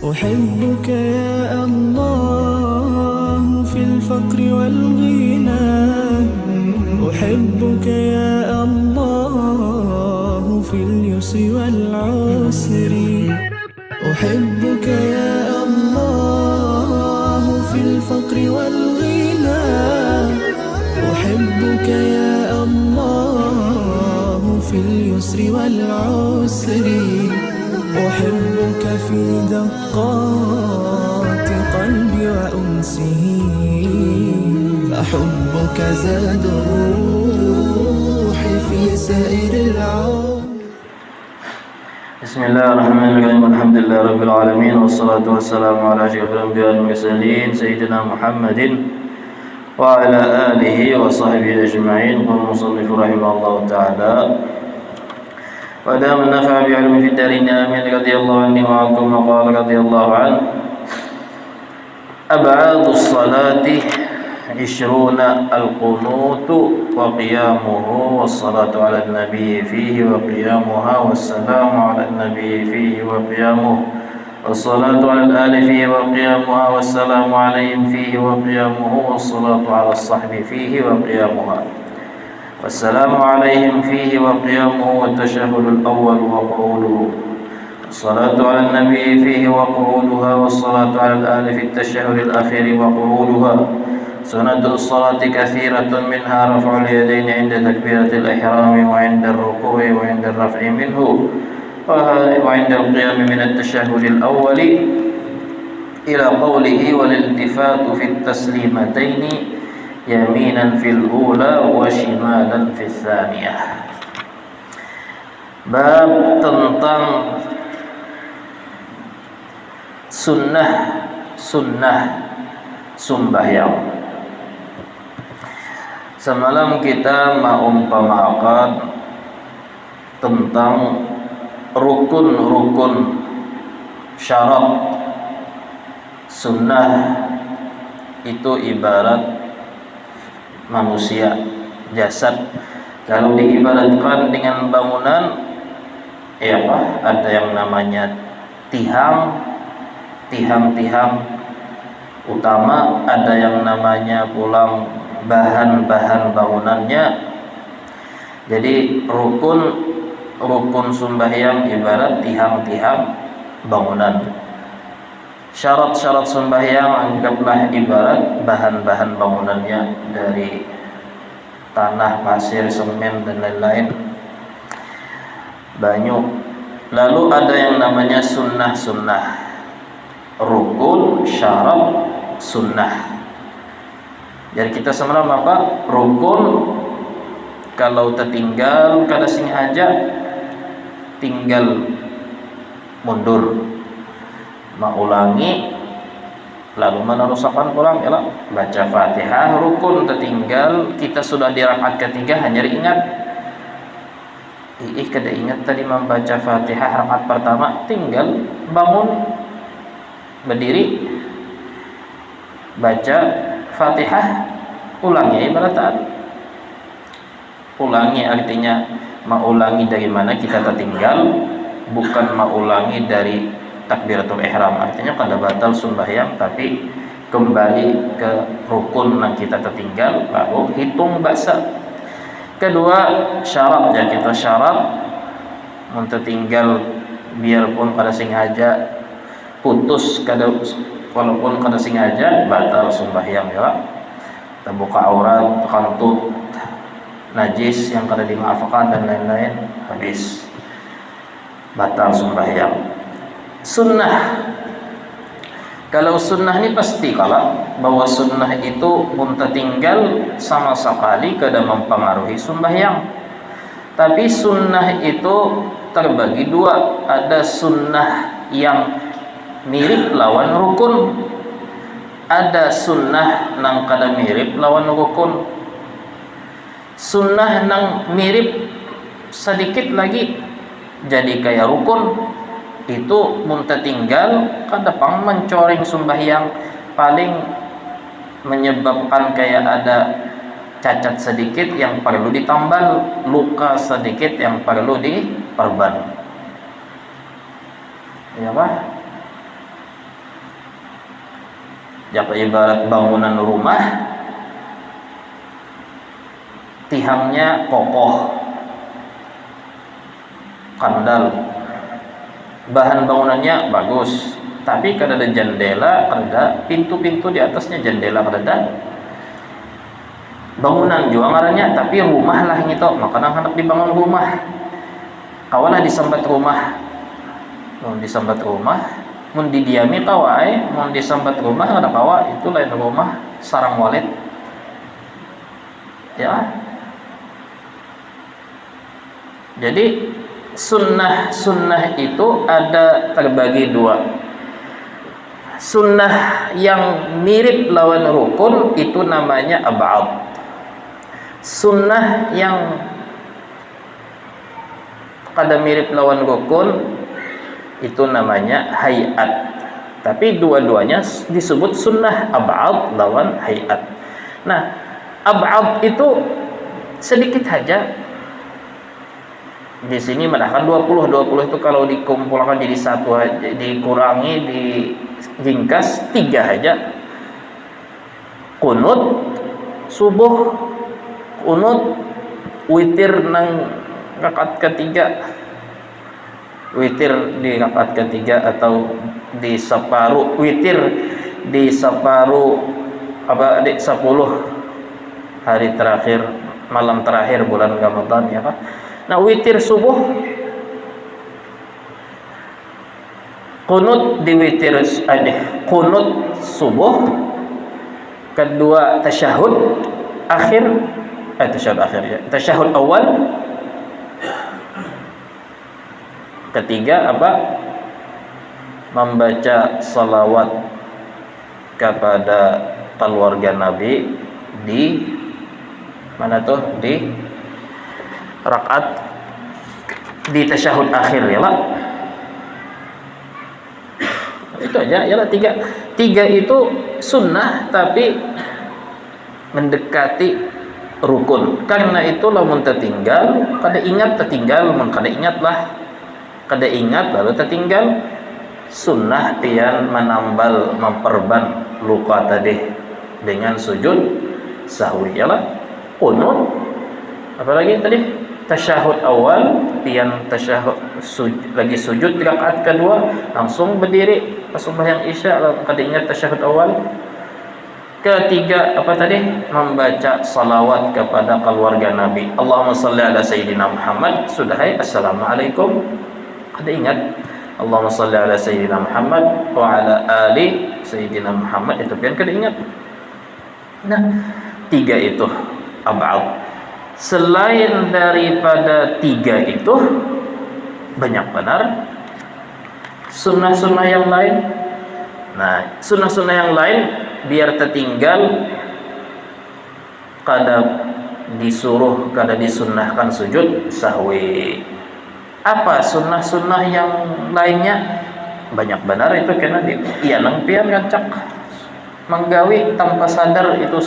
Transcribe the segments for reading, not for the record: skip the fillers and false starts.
أحبك يا الله في الفقر والغنى، أحبك يا الله في اليسر والعسر، أحبك يا الله في الفقر والغنى، أحبك يا الله في اليسر والعسر، أحبك في دقات قلبي وأنسه، فحبك زاد الروح في سائر العالم. بسم الله الرحمن الرحيم. الحمد لله رب العالمين، والصلاة والسلام على أشرف الأنبياء والمرسلين سيدنا محمد وعلى آله وصحبه أجمعين. قال المصنف رحمه الله تعالى: ودام النفع بعلم في الدارين آمين. رضي الله عنه وعنكم. وقال رضي الله عنه: أبعاد الصلاة 20 القنوت وقيامه والصلاة على النبي فيه وقيامها والسلام على النبي فيه وقيامه والصلاة على الآل فيه وقيامها والسلام عليهم فيه وقيامه والصلاة على الصحب فيه وقيامها والسلام عليهم فيه وقيامه والتشهد الأول وقعوده والصلاة على النبي فيه وقعودها والصلاة على الآل في التشهد الأخير وقعودها. سنة الصلاة كثيرة، منها رفع اليدين عند تكبيرة الإحرام وعند الركوع وعند الرفع منه وعند القيام من التشهد الأول إلى قوله: والالتفات في التسليمتين يمينا في الأولى وشمالا في الثانية. Bab tentang sunnah sembahyang. Semalam kita mengumpamakan tentang rukun-rukun syarat sunnah. Itu ibarat manusia, jasad. Kalau diibaratkan dengan bangunan, ada yang namanya tihang utama, ada yang namanya pulang bahan-bahan bangunannya. Jadi rukun sembahyang ibarat tihang-tihang bangunan. Syarat-syarat sembahyang anggaplah ibarat bahan-bahan bangunannya dari tanah, pasir, semen dan lain-lain, banyu. Lalu ada yang namanya sunnah, rukun, syarat, sunnah. Jadi kita semalam apa? Rukun kalau tertinggal kada sengaja tinggal mundur, mau ulangi lalu meneruskan pulang, baca Fatihah. Rukun tertinggal, kita sudah di rakaat ketiga hanya ingat, kada ingat tadi membaca Fatihah rakaat pertama, tinggal bangun berdiri baca Fatihah, ulangi ibarat ulangi, artinya mengulangi dari mana kita tertinggal, bukan mengulangi dari takbiratul ihram. Artinya kada batal sembahyang, tapi kembali ke rukun yang kita tertinggal, lalu hitung bahasa. Kedua, syarat, kita syarat tertinggal biarpun kada sengaja, putus walaupun kada sengaja, batal sembahyang. Terbuka aurat, kantut, najis yang kada dimaafkan dan lain-lain, habis batal sembahyang. Sunnah, kalau sunnah ini pasti bahwa sunnah itu tertinggal sama sekali kada mempengaruhi sembahyang. Tapi sunnah itu terbagi dua, ada sunnah yang mirip lawan rukun, ada sunnah nang kada mirip lawan rukun. Sunnah nang mirip sedikit lagi jadi kayak rukun, itu tertinggal kada pang mencoreng sembahyang, paling menyebabkan kayak ada cacat sedikit yang perlu ditambal, luka sedikit yang perlu diperban. Ya, Pak? Jak ibarat bangunan rumah, tiangnya kokoh, kandal, bahan bangunannya bagus, tapi kada ada jendela, kada pintu-pintu di atasnya jendela, kada ada. Bangunan juga ngarannya, tapi rumah lah gitu, makanya hendak dibangun rumah. Kawalah disambat rumah, mun disambat rumah, mun didiami kawai, mun disambat rumah kada kawa, itu lain rumah sarang walet. Ya. Jadi sunnah itu ada terbagi dua. Sunnah yang mirip lawan rukun itu namanya ab'ad. Sunnah yang kada mirip lawan rukun itu namanya hayat. Tapi dua-duanya disebut sunnah, ab'ad lawan hayat. Nah, ab'ad itu sedikit saja. Di sini menahkan 20 itu kalau dikumpulkan jadi satu, dikurangi, diringkas 3 aja. Kunut subuh, kunut witir nang rakaat ketiga, witir di rakaat ketiga atau di separuh, witir di separuh apa di 10 hari terakhir, malam terakhir bulan Ramadan, ya Pak. Nah, witir subuh, kunut di witir kunut subuh, kedua tasyahud akhir, tasyahud awal, ketiga apa? Membaca salawat kepada keluarga Nabi di mana tuh? Di rakaat di tasyahud akhir, ya lah. Itu aja, ya lah. Tiga itu sunnah tapi mendekati rukun. Karena itu lamun tertinggal, kada ingat tertinggal, mun kada ingat lah, kada ingat lalu tertinggal, sunnah pian menambal, memperban luka tadi dengan sujud sahwi, ya lah. Kunut, apalagi tadi tasyahud awal, pian tasyahud lagi sujud di rakaat kedua, langsung berdiri pas sembahyang isya, kada ingat tasyahud awal. Ketiga apa tadi? Membaca salawat kepada keluarga Nabi. Allahumma shalli ala sayyidina Muhammad. Sudah, assalamualaikum. Kada ingat. Allahumma shalli ala sayyidina Muhammad wa ala ali sayyidina Muhammad, itu pian kada ingat. Nah, 3 itu ab'ad. Selain daripada 3 itu, banyak benar sunnah-sunnah yang lain. Nah, sunnah-sunnah yang lain biar tertinggal, kada disuruh, kada disunnahkan sujud sahwi. Apa sunnah-sunnah yang lainnya? Banyak benar itu, kena iya nang pian rancak menggawi tanpa sadar itu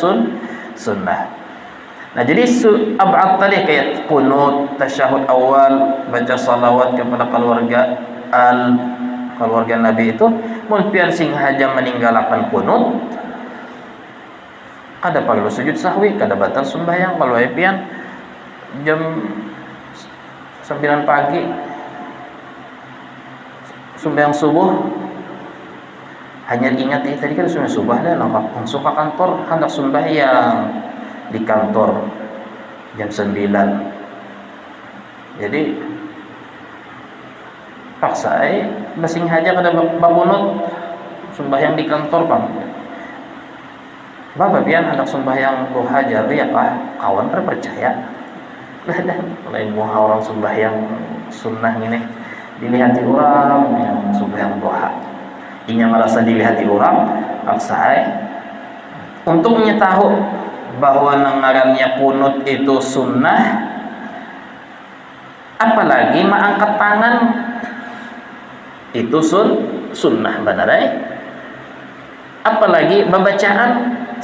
sunnah. Nah, jadi ab'ad tadi kayak kunut, tasyahud awal, baca salawat kepada keluarga Nabi itu, mun pian sing haja meninggalkan kunut, kada perlu sujud sahwi, kada batal sembahyang. Kalau pian jam 9 pagi sembahyang subuh, hanya ingat tadi kan sudah subuh dah, langsung ke kantor, hendak sembahyang di kantor jam 9. Jadi paksa basing haja kada bangunut sembahyang di kantor, Bang. Bapak pian hendak sembahyang duha jari ya Pak, kawan percaya. Lain muha orang sembahyang sunnah ini dilihati orang yang sembahyang duha. Inya merasa dilihati orang, paksa untuk mengetahui bahwa ngarannya kunut itu sunnah, apalagi mengangkat tangan itu sunnah benar, apalagi pembacaan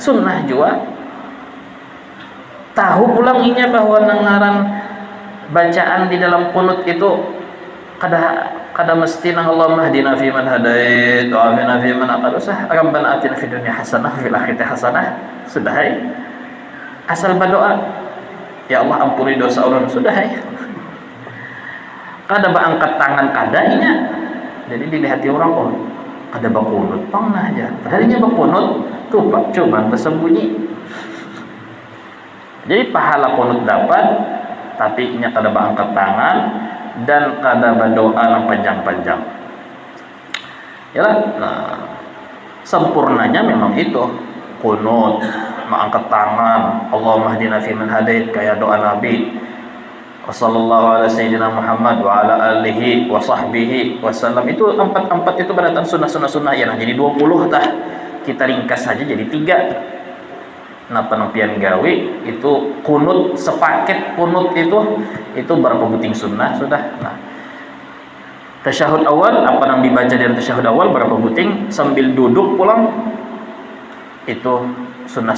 sunnah juga. Tahu pulang inya bahwa ngaran bacaan di dalam kunut itu kada mesti nang Allahumma hdina fi man hadait wa afina fi man aqad usah rabbana atina fid dunya hasanah fil akhirati hasanah sudah asal berdoa ya Allah ampuni dosa ulun sudah kada angkat tangan kadanya jadi dilihat orang oh kada bakunut pangna aja padahal bakunut tuh Pak coba bersembunyi jadi pahala kunut dapat tapi nya kada angkat tangan dan kada berdoa yang panjang-panjang. Yalah, nah, sempurnanya memang itu kunut, mengangkat tangan, Allahumma hdina fi man hadait kayak doa Nabi. Wassallallahu ala sayyidina Muhammad wa ala alihi wa sahbihi wasallam. Itu empat itu berdatang sunnah ya. Nah, jadi 20 tah. Kita ringkas saja jadi 3. Nah penampian gawe itu kunut sepaket kunut itu berapa buting sunnah sudah. Nah tasyahud awal apa yang dibaca dari tasyahud awal berapa buting sambil duduk pulang itu sunnah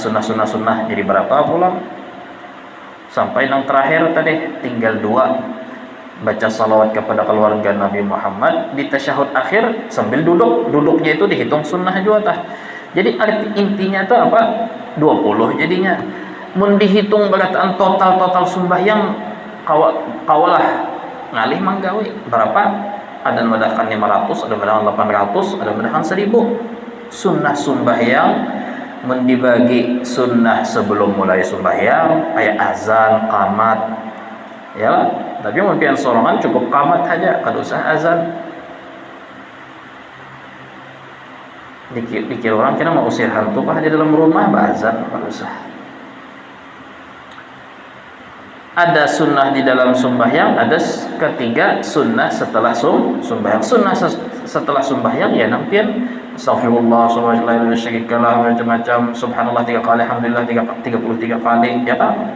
jadi berapa pulang sampai yang terakhir tadi tinggal 2 baca salawat kepada keluarga Nabi Muhammad di tasyahud akhir sambil duduknya itu dihitung sunnah juga tah. Jadi arti intinya itu apa? 20 jadinya. Mun dihitung berataan total sembahyang kawalah ngalih manggawe berapa? Ada mendahkan 500, ada mendahkan 800, ada mendahkan 1000. Sunnah sembahyang mun dibagi sunnah sebelum mulai sembahyang kayak azan, qamat. Ya, tapi mun pian sorongan cukup qamat saja, kada usah azan. Dikira orang kira mau usir hantu kah di dalam rumah bazan nggak usah. Ada sunnah di dalam sembahyang, ada ketiga sunnah setelah sembahyang. Sunnah setelah sembahyang ya nampian astagfirullah subhanallah syarikalah macam-macam subhanallah 3 kali alhamdulillah 33 kali ya kan.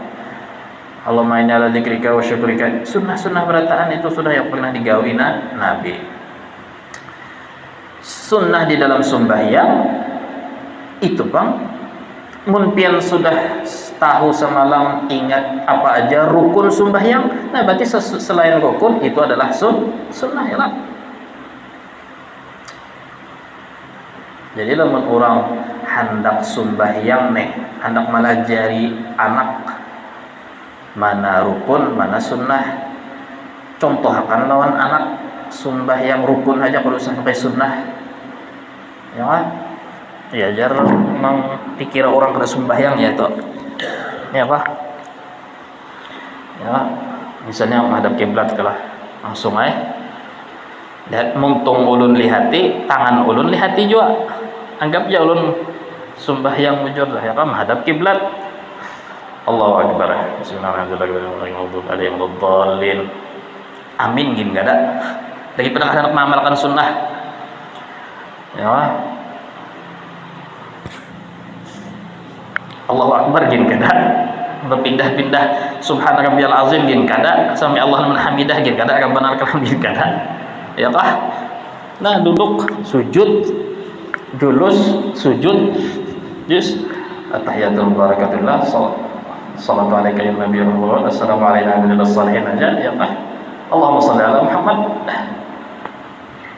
Allahumma inna ala dzikrika wa syukrika. Sunnah berataan itu sudah yang pernah digawi Nabi. Sunnah di dalam sembahyang itu bang mun pian sudah tahu semalam ingat apa aja rukun sembahyang nah berarti selain rukun itu adalah sunnah ya lah. Jadi lamun orang hendak sembahyang hendak melajari anak mana rukun mana sunnah contoh akan lawan anak sembahyang rukun aja kalau sampai sunnah ya kan ya jar memang dikira orang kena sembahyang ya toh ya apa ya misalnya menghadap kiblat kalah langsung lihat muntung ulun lihati tangan ulun lihati juga anggap ya ulun sembahyang mujur lah ya kan menghadap kiblat Allahu akbar bismillahirrahmanirrahim amin gini gak ada daripada hendak mengamalkan sunnah ya Allahu akbar gin kada berpindah-pindah subhana rabbiyal azim gin kada sami Allahu liman hamidah gin kada rabbana lakal hamd gin kada ya kah nah duduk sujud julus sujud jus tahiyatul barakatullah salatu alaika ya nabi rasulullah assalamu alaikum warahmatullahi wabarakatuh ya kah Allahumma shalli ala Muhammad.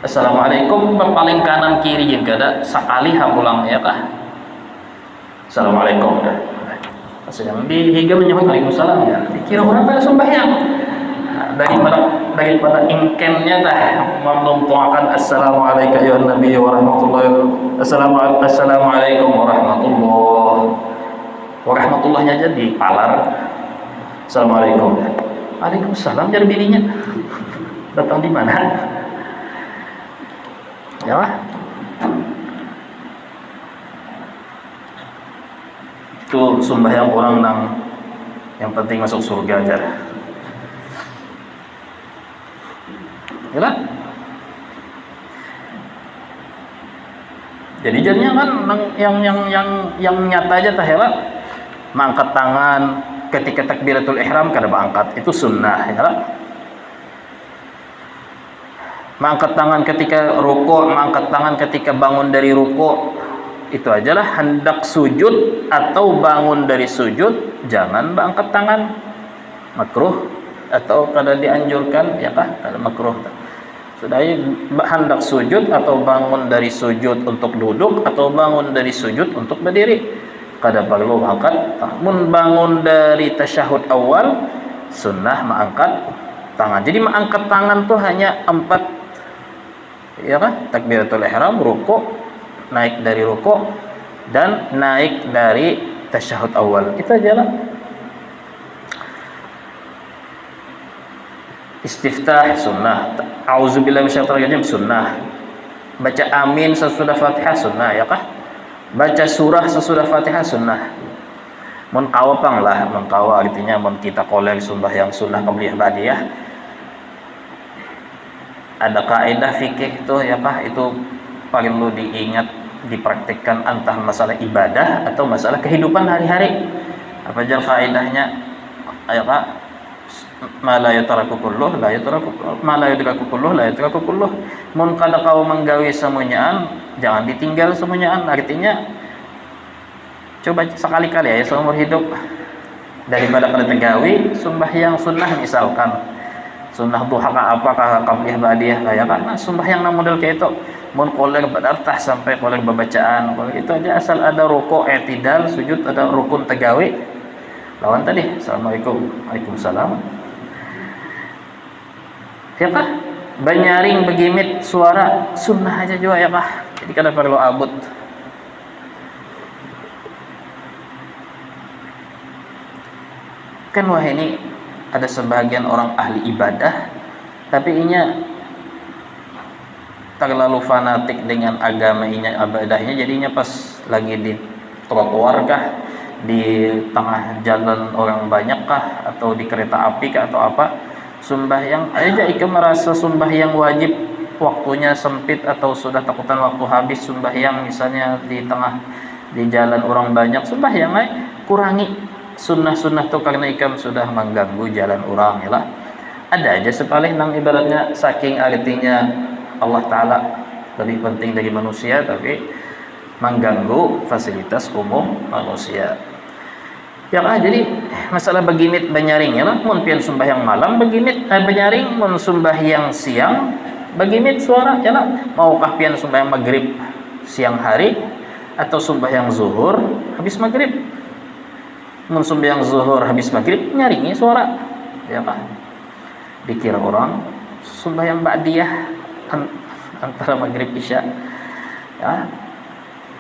Assalamualaikum paling kanan kiri yang kada sekali hapulang ya kah. Assalamualaikum dah. Sedang dihiga menyebut Waalaikumsalam ya. Dikira orang pada sembahyang. Daripada ingkennya dah menumpangkan assalamualaikum ya Nabi warahmatullahi wabarakatuh. Assalamualaikum warahmatullahnya jadi palar. Assalamualaikum. Waalaikumsalam jadi bininya. Datang di mana? Ya lah. Itu sembahyang orang yang penting masuk surga aja. Ya lah. Jadi jadinya kan yang nyata aja tah ya lah. Mengangkat tangan ketika takbiratul ihram kada angkat itu sunnah ya lah. Mengangkat tangan ketika rukuk, mengangkat tangan ketika bangun dari rukuk itu ajalah hendak sujud atau bangun dari sujud jangan angkat tangan makruh atau kada dianjurkan ya kah kada makruh Sudah hendak sujud atau bangun dari sujud untuk duduk atau bangun dari sujud untuk berdiri. Kada perlu angkat. Mun bangun dari tasyahud awal, sunnah mengangkat tangan. Jadi mengangkat tangan tuh hanya 4, ya kan? Takbiratul ihram, rukuk, naik dari rukuk, dan naik dari tasyahud awal. Itu aja lah. Istiftah sunnah, auzubillahi minasyaitonir rajim sunnah, baca amin sesudah Fatihah sunnah, ya kah? Baca surah sesudah Fatihah sunnah. Mun kawapang lah, mun kawa artinya mun kita kolek sumbah yang sunnah qabliyah ba'diyah. Ada kaidah fikih itu, ya kah? Itu perlu diingat, dipraktikkan entah masalah ibadah atau masalah kehidupan hari-hari. Apa aja kaidahnya? Ya kah? Ma la yatraku kulluh la yatraku ma la yatraku kulluh la yatraku kulluh. Mun kada kau menggawi semuanyaan, jangan ditinggal semuanyaan. Artinya coba sekali-kali ya seumur hidup, daripada kada tegawi sembahyang sunnah, misalkan sunnah duha apakah qabliyah ba'diyah kayak kan sembahyang na model kayak itu. Mun qoler badartah sampai qoler babacaan, itu aja asal ada rukuk, i'tidal, sujud, ada rukun tegawi. Lawan tadi, assalamualaikum, waalaikumsalam. Ya kah? Banyaring begimit suara sunnah aja juga, ya kah? Jadi kada perlu abut. Kan wah ini ada sebagian orang ahli ibadah, tapi inya terlalu fanatik dengan agama inya, ibadahnya, jadinya pas lagi di trotoar kah, di tengah jalan orang banyak kah, atau di kereta api kah, atau apa, sembahyang aja ikut merasa sembahyang wajib, waktunya sempit atau sudah takutan waktu habis sembahyang, misalnya di tengah di jalan orang banyak sembahyang, kurangi sunnah-sunnah tuh karena ikam sudah mengganggu jalan orang, ya lah. Ada aja sepalih nang ibaratnya saking artinya Allah Ta'ala lebih penting dari manusia, tapi mengganggu fasilitas umum manusia. Ya kan, jadi masalah beginit banyaring ya lah, mun pian sembahyang malam beginit banyaring, mun sembahyang siang beginit suara ya lah. Maukah pian sembahyang maghrib siang hari atau sembahyang zuhur habis maghrib? Mun sembahyang zuhur habis maghrib nyaringi suara, ya kan? Dikira orang sembahyang ba'diyah antara maghrib isya, ya.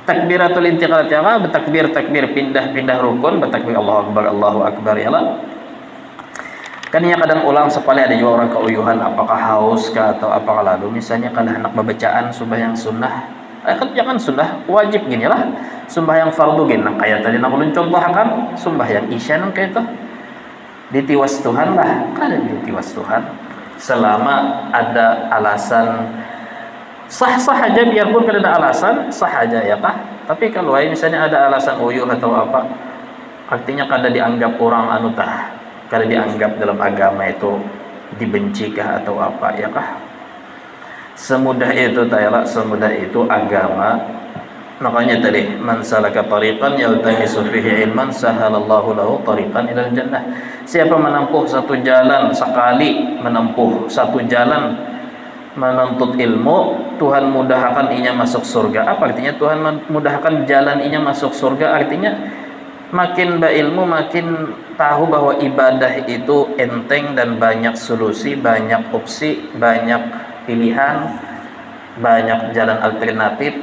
Takbiratul intiqal, ya kan? Bertakbir pindah rukun, bertakbir Allahu akbar, ya lah. Kan yang kadang ulang sekali ada juga orang keuyuhan, apakah haus kah atau apakah, lalu misalnya kada hendak babacaan sembahyang sunnah, jangan sunnah wajib gini lah, sembahyang fardu gini nang kayak tadi nang ulun contohkan sembahyang isya nang kayak itu ditiwas Tuhan lah, kada ditiwas Tuhan selama ada alasan sah-sah aja, biarpun kada ada alasan sah aja, ya kah? Tapi kalau misalnya ada alasan uyuh atau apa, artinya kada dianggap orang kada dianggap dalam agama itu dibenci kah atau apa, ya kah? Semudah itu ta'ala, semudah itu agama. Makanya tadi, man salaka tariqan yaltamisu fihi ilman sahalallahu lahu tariqan ilal jannah. Siapa menempuh satu jalan, sekali menempuh satu jalan menuntut ilmu, Tuhan mudahkan inya masuk surga. Apa artinya Tuhan mudahkan jalan inya masuk surga? Artinya makin berilmu makin tahu bahwa ibadah itu enteng dan banyak solusi, banyak opsi, banyak pilihan, banyak jalan alternatif.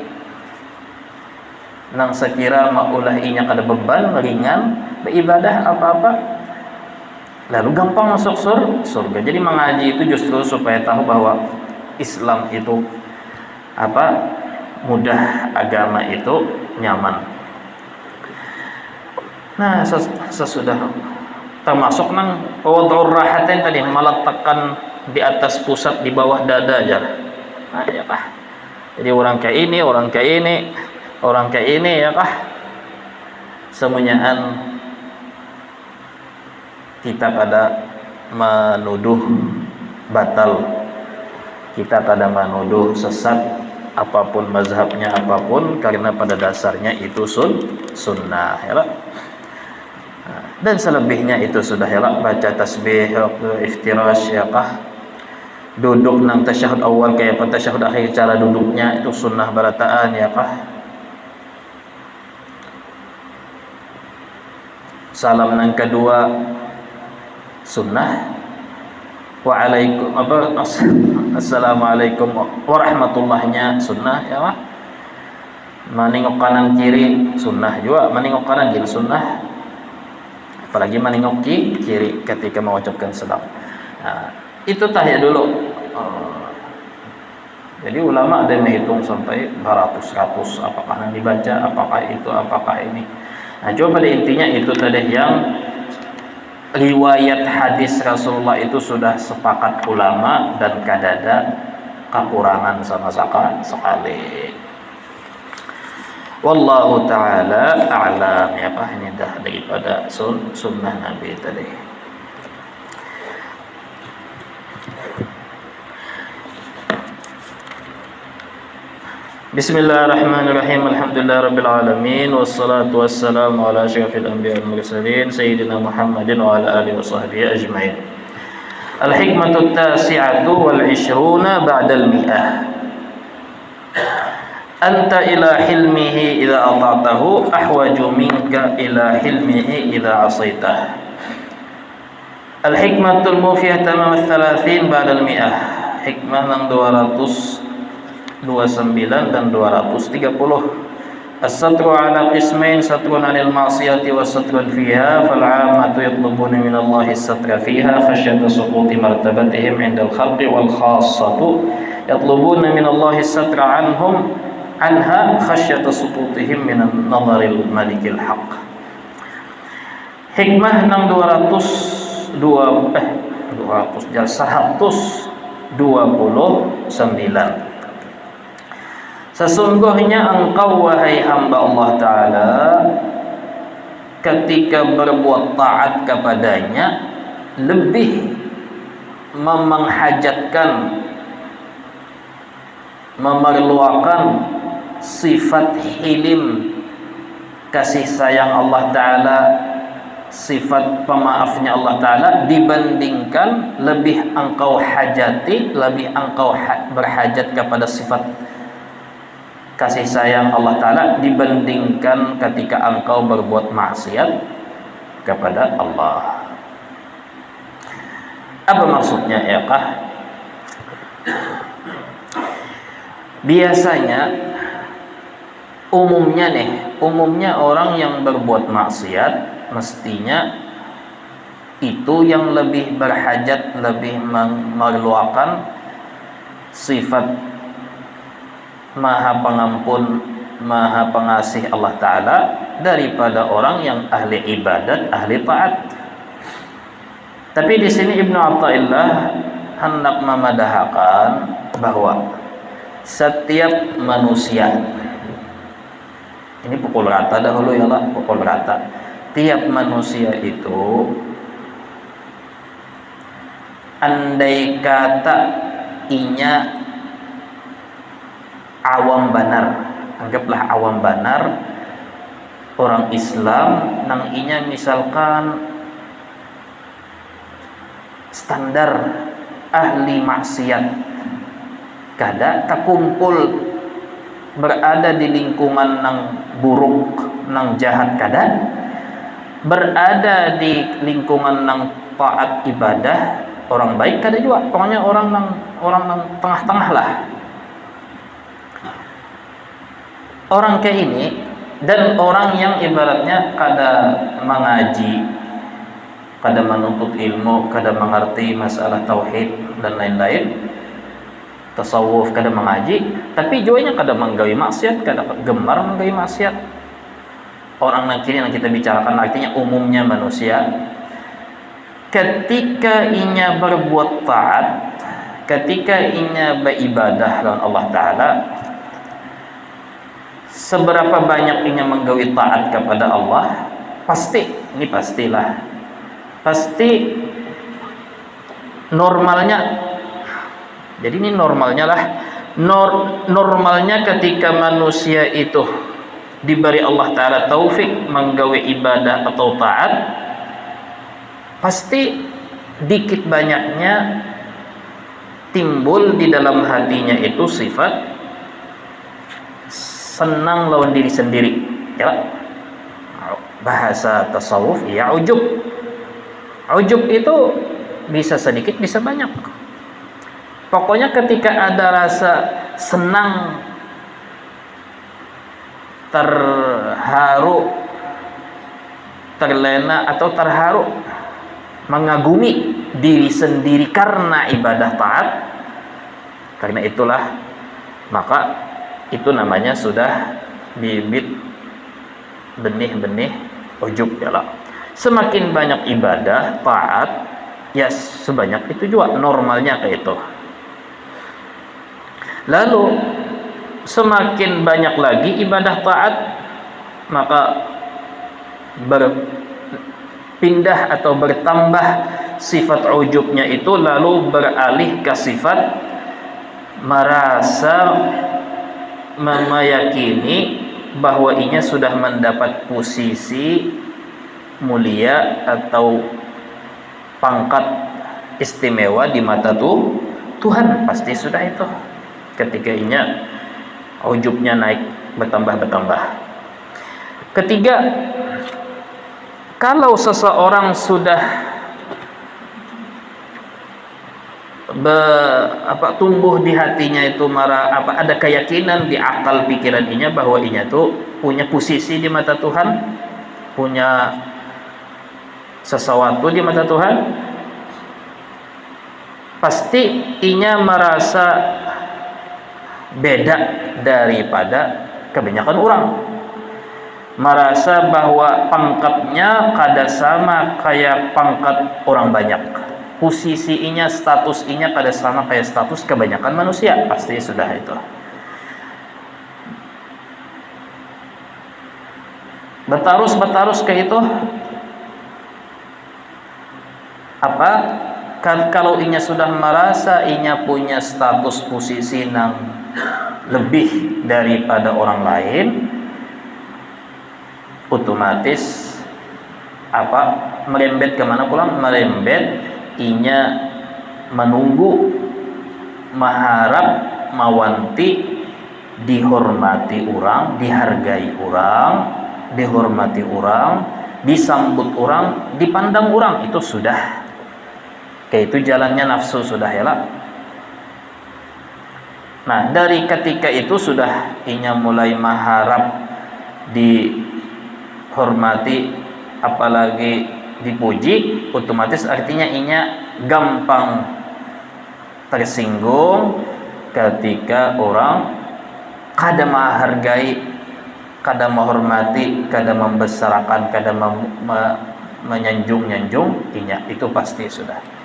Nang sekira maulah inya kada beban, ringan beribadah apa-apa, lalu gampang masuk surga. Jadi mengaji itu justru supaya tahu bahwa Islam itu apa, mudah, agama itu nyaman. Nah, sesudah termasuk nang wad'ur rahatain tadi, meletakkan di atas pusat, di bawah dada aja. Nah, ya kah? Jadi orang kayak ini, ya kah? Semuanyaan kita kada menuduh batal, kita kada menuduh sesat apapun mazhabnya apapun, karena pada dasarnya itu sunnah, ya lah. Dan selebihnya itu sudah, ya lah, baca tasbih, iftirash, ya kah? duduk nang tasyahud awal kayak apa tasyahud akhir, cara duduknya itu sunnah barataan ya kah. Salam nang kedua sunnah. Waalaikum assalamualaikum warahmatullahnya sunnah ya kah. Maningok kanan kiri sunnah juga, maningok kanan kiri sunnah, apalagi maningok kiri ketika mengucapkan salam. Nah, itu tahiyat dulu. Jadi ulama ada yang menghitung sampai beratus-ratus apakah yang dibaca, apakah itu, apakah ini. Nah, coba pada intinya itu tadi yang riwayat hadis Rasulullah itu sudah sepakat ulama dan kadada kekurangan sama sekali. Wallahu ta'ala a'lam ya Pak. Ini dah daripada sunnah Nabi tadi. Bismillahirrahmanirrahim. Alhamdulillahirabbil alamin wassalatu wassalamu ala asyrafil anbiya'i wal mursalin sayyidina Muhammadin wa ala alihi washabbihi ajmain. Al-hikmatut tasi'atu wal 'ishruna ba'dal mi'ah. Anta ila hilmihi idza ata'tahu ahwaju minka ila hilmihi idza 'asaitah. Al-hikmatul mufiyah tamam ats-tsalatsin ba'dal mi'ah. Hikmah nang 229 dan 230. As-satru ala qismain, satrun 'anil ma'siyati wa satrun fiha, fal 'ammatu yatlubuna min Allahi as-satra fiha khasyata suquti martabatihim 'inda al-khalqi, wal khassatu yatlubuna min Allahi as-satra 'anhum anha khasyata suqutihim min an-nazaril malikil haqq. Hikmah nang 129. Sesungguhnya engkau wahai hamba Allah Ta'ala ketika berbuat taat kepadanya lebih memenghajatkan, memerlukan sifat hilim, kasih sayang Allah Ta'ala, sifat pemaafnya Allah Ta'ala dibandingkan lebih engkau hajati, lebih engkau berhajat kepada sifat kasih sayang Allah Ta'ala dibandingkan ketika engkau berbuat maksiat kepada Allah. Apa maksudnya ya kah? Biasanya umumnya orang yang berbuat maksiat mestinya itu yang lebih berhajat, lebih memerlukan sifat Maha Pengampun, Maha Pengasih Allah Ta'ala daripada orang yang ahli ibadat, ahli taat. Tapi di sini Ibnu Athaillah hendak memadahakan bahwa setiap manusia, ini pukul rata dahulu ya lah, pukul rata. Tiap manusia itu andai kata inya awam banar, anggaplah awam banar orang Islam nang inya misalkan standar ahli maksiat kada takumpul berada di lingkungan nang buruk, nang jahat kada, berada di lingkungan nang taat ibadah orang baik kada juga, pokoknya orang nang tengah-tengah lah. Orang kayak ini dan orang yang ibaratnya kada mengaji, kada menuntut ilmu, kada mengerti masalah tauhid dan lain-lain, tasawuf, kada mengaji, tapi joynya kada menggawi maksiat, kada gemar menggawi maksiat. Orang yang kini yang kita bicarakan artinya umumnya manusia, ketika inya berbuat taat, ketika inya beribadah dengan Allah Ta'ala, seberapa banyak inya menggawi taat kepada Allah, pastilah normalnya. Jadi ini normalnya lah, normalnya ketika manusia itu diberi Allah Ta'ala taufik menggawi ibadah atau taat, pasti dikit banyaknya timbul di dalam hatinya itu sifat senang lawan diri sendiri, ya. Bahasa tasawuf ya ujub. Ujub itu bisa sedikit bisa banyak. Pokoknya ketika ada rasa senang, terharu, terlena atau terharu, mengagumi diri sendiri karena ibadah taat, karena itulah maka itu namanya sudah bibit benih-benih ujub, ya lah. Semakin banyak ibadah taat, ya sebanyak itu juga normalnya kayak itu. Lalu semakin banyak lagi ibadah taat, maka berpindah atau bertambah sifat ujubnya itu, lalu beralih ke sifat merasa meyakini bahwa inya sudah mendapat posisi mulia atau pangkat istimewa di mata Tuhan. Pasti sudah itu ketika inya ujubnya naik bertambah. Ketiga, kalau seseorang sudah tumbuh di hatinya itu ada keyakinan di akal pikiran inya bahwa inya tuh punya posisi di mata Tuhan, punya sesuatu di mata Tuhan, pasti inya merasa beda daripada kebanyakan orang, merasa bahwa pangkatnya kada sama kayak pangkat orang banyak, posisi inya, status inya kada sama kayak status kebanyakan manusia. Pasti sudah itu. Bertarus kayak itu apa? Kalau inya sudah merasa inya punya status posisi yang lebih daripada orang lain, otomatis merembet kemana pulang? Merembet inya menunggu, mengharap, mawanti dihormati orang, dihargai orang, dihormati orang, disambut orang, dipandang orang. Itu sudah kayak itu jalannya nafsu sudah, ya lah. Nah, dari ketika itu sudah inya mulai mengharap dihormati, apalagi dipuji, otomatis artinya inya gampang tersinggung ketika orang kada menghargai, kada menghormati, kada membesarkan, kada menyanjung inya. Itu pasti sudah.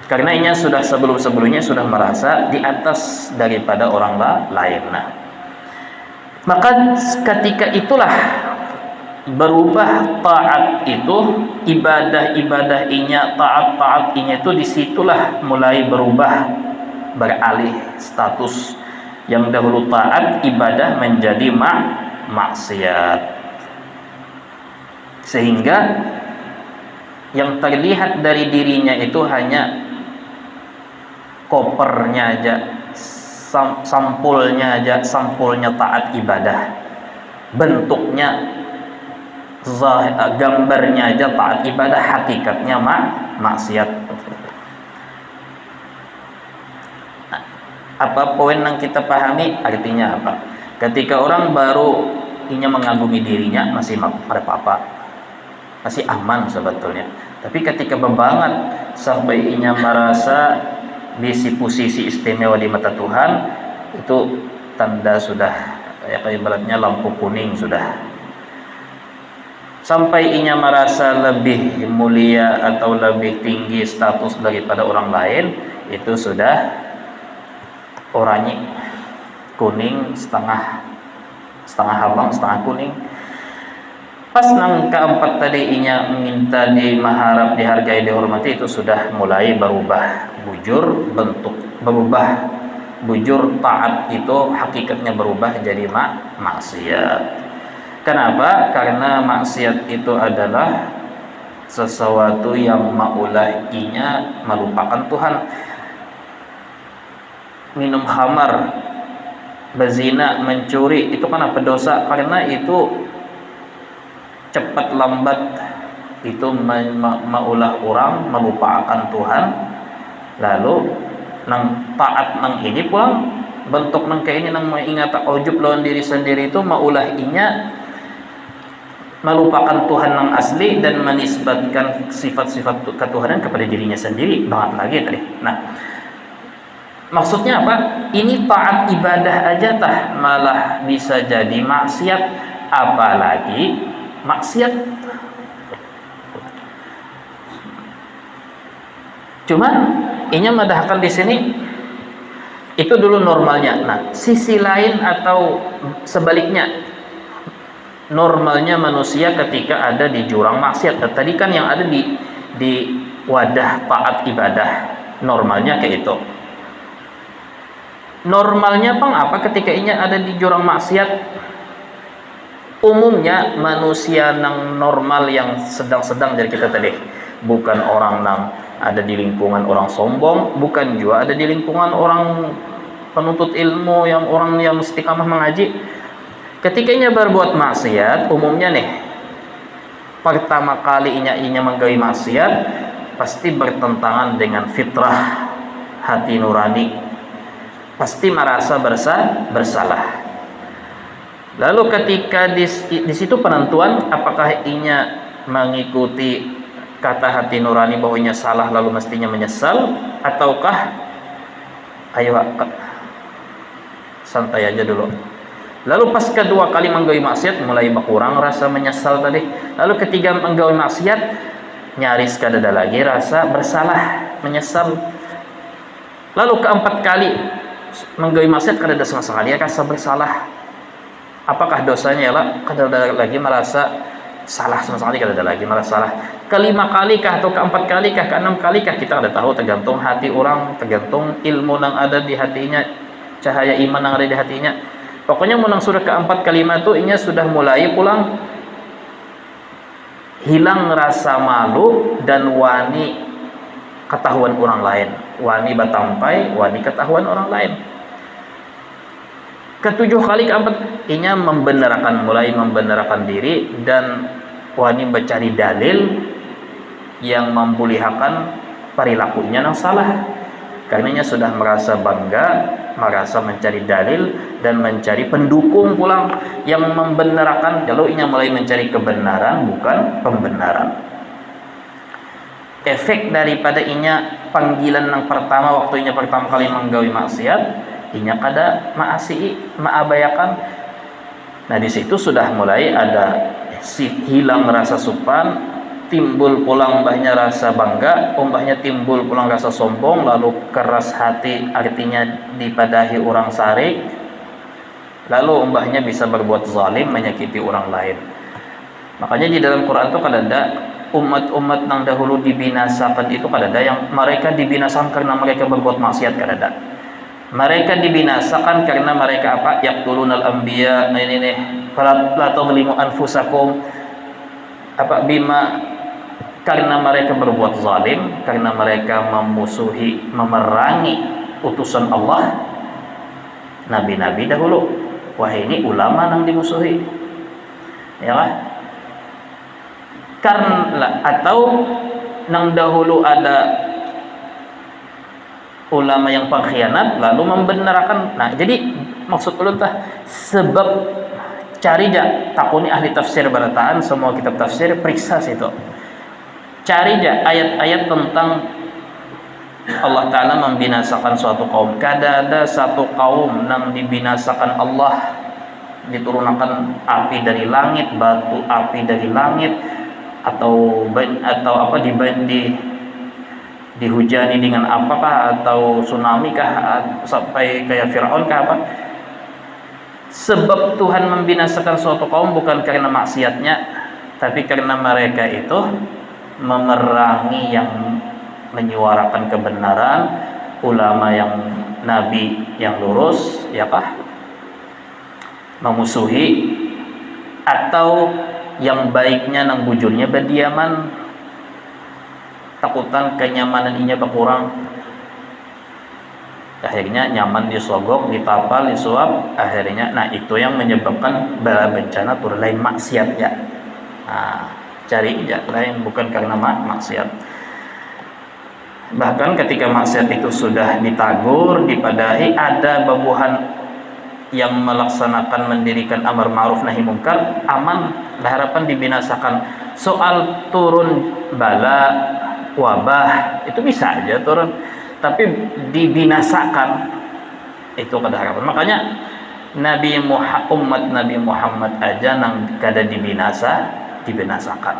Karena inya sudah sebelumnya sudah merasa di atas daripada orang lain. Nah, maka ketika itulah berubah taat itu, ibadah inya, taat inya itu, disitulah mulai berubah, beralih status yang dahulu taat ibadah menjadi maksiat, sehingga yang terlihat dari dirinya itu hanya kopernya aja, sampulnya taat ibadah, bentuknya, gambarnya aja taat ibadah, hakikatnya maksiat. Apa poin yang kita pahami? Artinya apa? Ketika orang baru inya mengagumi dirinya, masih apa-apa, masih aman sebetulnya. Tapi ketika bebanget sampai inya merasa di posisi istimewa di mata Tuhan, itu tanda sudah ya, ibaratnya lampu kuning sudah. Sampai inya merasa lebih mulia atau lebih tinggi status daripada orang lain, itu sudah oranye kuning, setengah abang setengah kuning. Pas nang keempat tadi inya minta dimaharap, dihargai, dihormati, itu sudah mulai berubah bujur, bentuk berubah bujur, taat itu hakikatnya berubah jadi maksiat. Kenapa? Karena maksiat itu adalah sesuatu yang maulah inya melupakan Tuhan. minum khamar, berzina, mencuri, itu kan apa dosa? Karena itu cepat lambat itu maulah orang melupakan Tuhan, lalu nang taat nang ini pulang bentuk nang kayak ini nang mengingat ujub lawan diri sendiri itu maulah inya melupakan Tuhan yang asli dan menisbatkan sifat-sifat ketuhanan kepada dirinya sendiri banget lagi tadi. Nah, maksudnya apa? Ini taat ibadah aja tah malah bisa jadi maksiat, apalagi maksiat. Cuman inya madahkan di sini itu dulu normalnya. Nah, sisi lain atau sebaliknya, normalnya manusia ketika ada di jurang maksiat. Tadi kan yang ada di wadah taat ibadah, normalnya kayak itu. Normalnya pang apa ketika inya ada di jurang maksiat? Umumnya manusia nang normal yang sedang-sedang dari kita tadi, bukan orang nang ada di lingkungan orang sombong, bukan juga ada di lingkungan orang penuntut ilmu yang orang yang istiqamah mengaji. Ketika inya berbuat maksiat, umumnya nih pertama kali inya menggawi maksiat pasti bertentangan dengan fitrah hati nurani, pasti merasa bersalah. Lalu ketika di situ penentuan apakah inya mengikuti kata hati nurani bahwa inya salah lalu mestinya menyesal, ataukah ayo santai aja dulu. Lalu pas kedua kali menggawi maksiat mulai berkurang rasa menyesal tadi. Lalu ketiga menggawi maksiat nyaris kadada lagi rasa bersalah, menyesal. Lalu keempat kali menggawi maksiat kadada sama sekali rasa bersalah. Apakah dosanya lah kadada lagi merasa salah sama sekali, kadada lagi merasa salah. Kelima kali kah atau keempat kali kah, keenam kali kah, kita ada tahu, tergantung hati orang, tergantung ilmu yang ada di hatinya, cahaya iman yang ada di hatinya. Pokoknya menang sudah keempat kelima tuh inya sudah mulai pulang hilang rasa malu dan wani ketahuan orang lain, wani batampai, wani ketahuan orang lain. Ketujuh kali keempat inya mulai membenarkan diri dan wani mencari dalil yang membulihakan perilakunya yang salah. Karenanya sudah merasa bangga, merasa mencari dalil dan mencari pendukung pulang yang membenarkan. Lalu inya mulai mencari kebenaran bukan pembenaran. Efek daripada inya panggilan yang pertama waktu inya pertama kali menggawi maksiat, inya kada maabayakan. Nah di situ sudah mulai ada hilang rasa supan, timbul pulang mbahnya rasa bangga, mbahnya timbul pulang rasa sombong, lalu keras hati artinya dipadahi orang sarik, lalu mbahnya bisa berbuat zalim, menyakiti orang lain. Makanya di dalam Quran itu kadada umat-umat yang dahulu dibinasakan itu kadada yang mereka dibinasakan karena mereka berbuat maksiat, kadada mereka dibinasakan karena mereka apa? Yaqtulunal anbiya, ini nih la tadlimu anfusakum, apa bima, karena mereka berbuat zalim, karena mereka memusuhi, memerangi utusan Allah, nabi-nabi dahulu. Wah ini ulama yang dimusuhi, ya lah. Karena atau nang dahulu ada ulama yang pengkhianat lalu membenarkan. Nah jadi maksud ulun tah sebab cari ja takuni ahli tafsir barataan semua kitab tafsir periksa situ, cari ja ayat-ayat tentang Allah Ta'ala membinasakan suatu kaum. Kada ada satu kaum yang dibinasakan Allah diturunkan api dari langit, batu api dari langit, atau apa dihujani dengan apakah, atau tsunami kah, sampai kayak Fir'aun kah apa. Sebab Tuhan membinasakan suatu kaum bukan karena maksiatnya, tapi karena mereka itu memerangi yang menyuarakan kebenaran, ulama yang nabi yang lurus, ya kah, memusuhi, atau yang baiknya nang bujurnya berdiaman, takutan kenyamanan inya berkurang. akhirnya nyaman disogok, ditapal, disuap, akhirnya nah itu yang menyebabkan bala bencana turun, lain maksiat ya. Nah, cari ya lain bukan karena maksiat. Bahkan ketika maksiat itu sudah ditagur, dipadahi, ada babuhan yang melaksanakan mendirikan amar ma'ruf nahi mungkar aman, harapan dibinasakan. Soal turun bala wabah itu bisa aja turun, tapi dibinasakan itu kada harapan. Makanya umat Nabi Muhammad aja nang kada dibinasakan.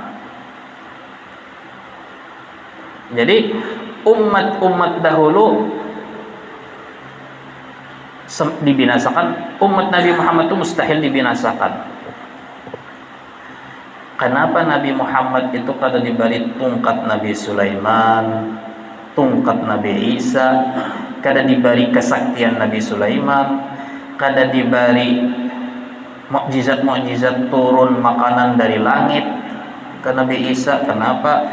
Jadi umat dahulu dibinasakan, umat Nabi Muhammad itu mustahil dibinasakan. Kenapa Nabi Muhammad itu kada diberi tungkat Nabi Sulaiman, tungkat Nabi Isa, kada diberi kesaktian Nabi Sulaiman, kada diberi mukjizat turun makanan dari langit ke Nabi Isa? Kenapa?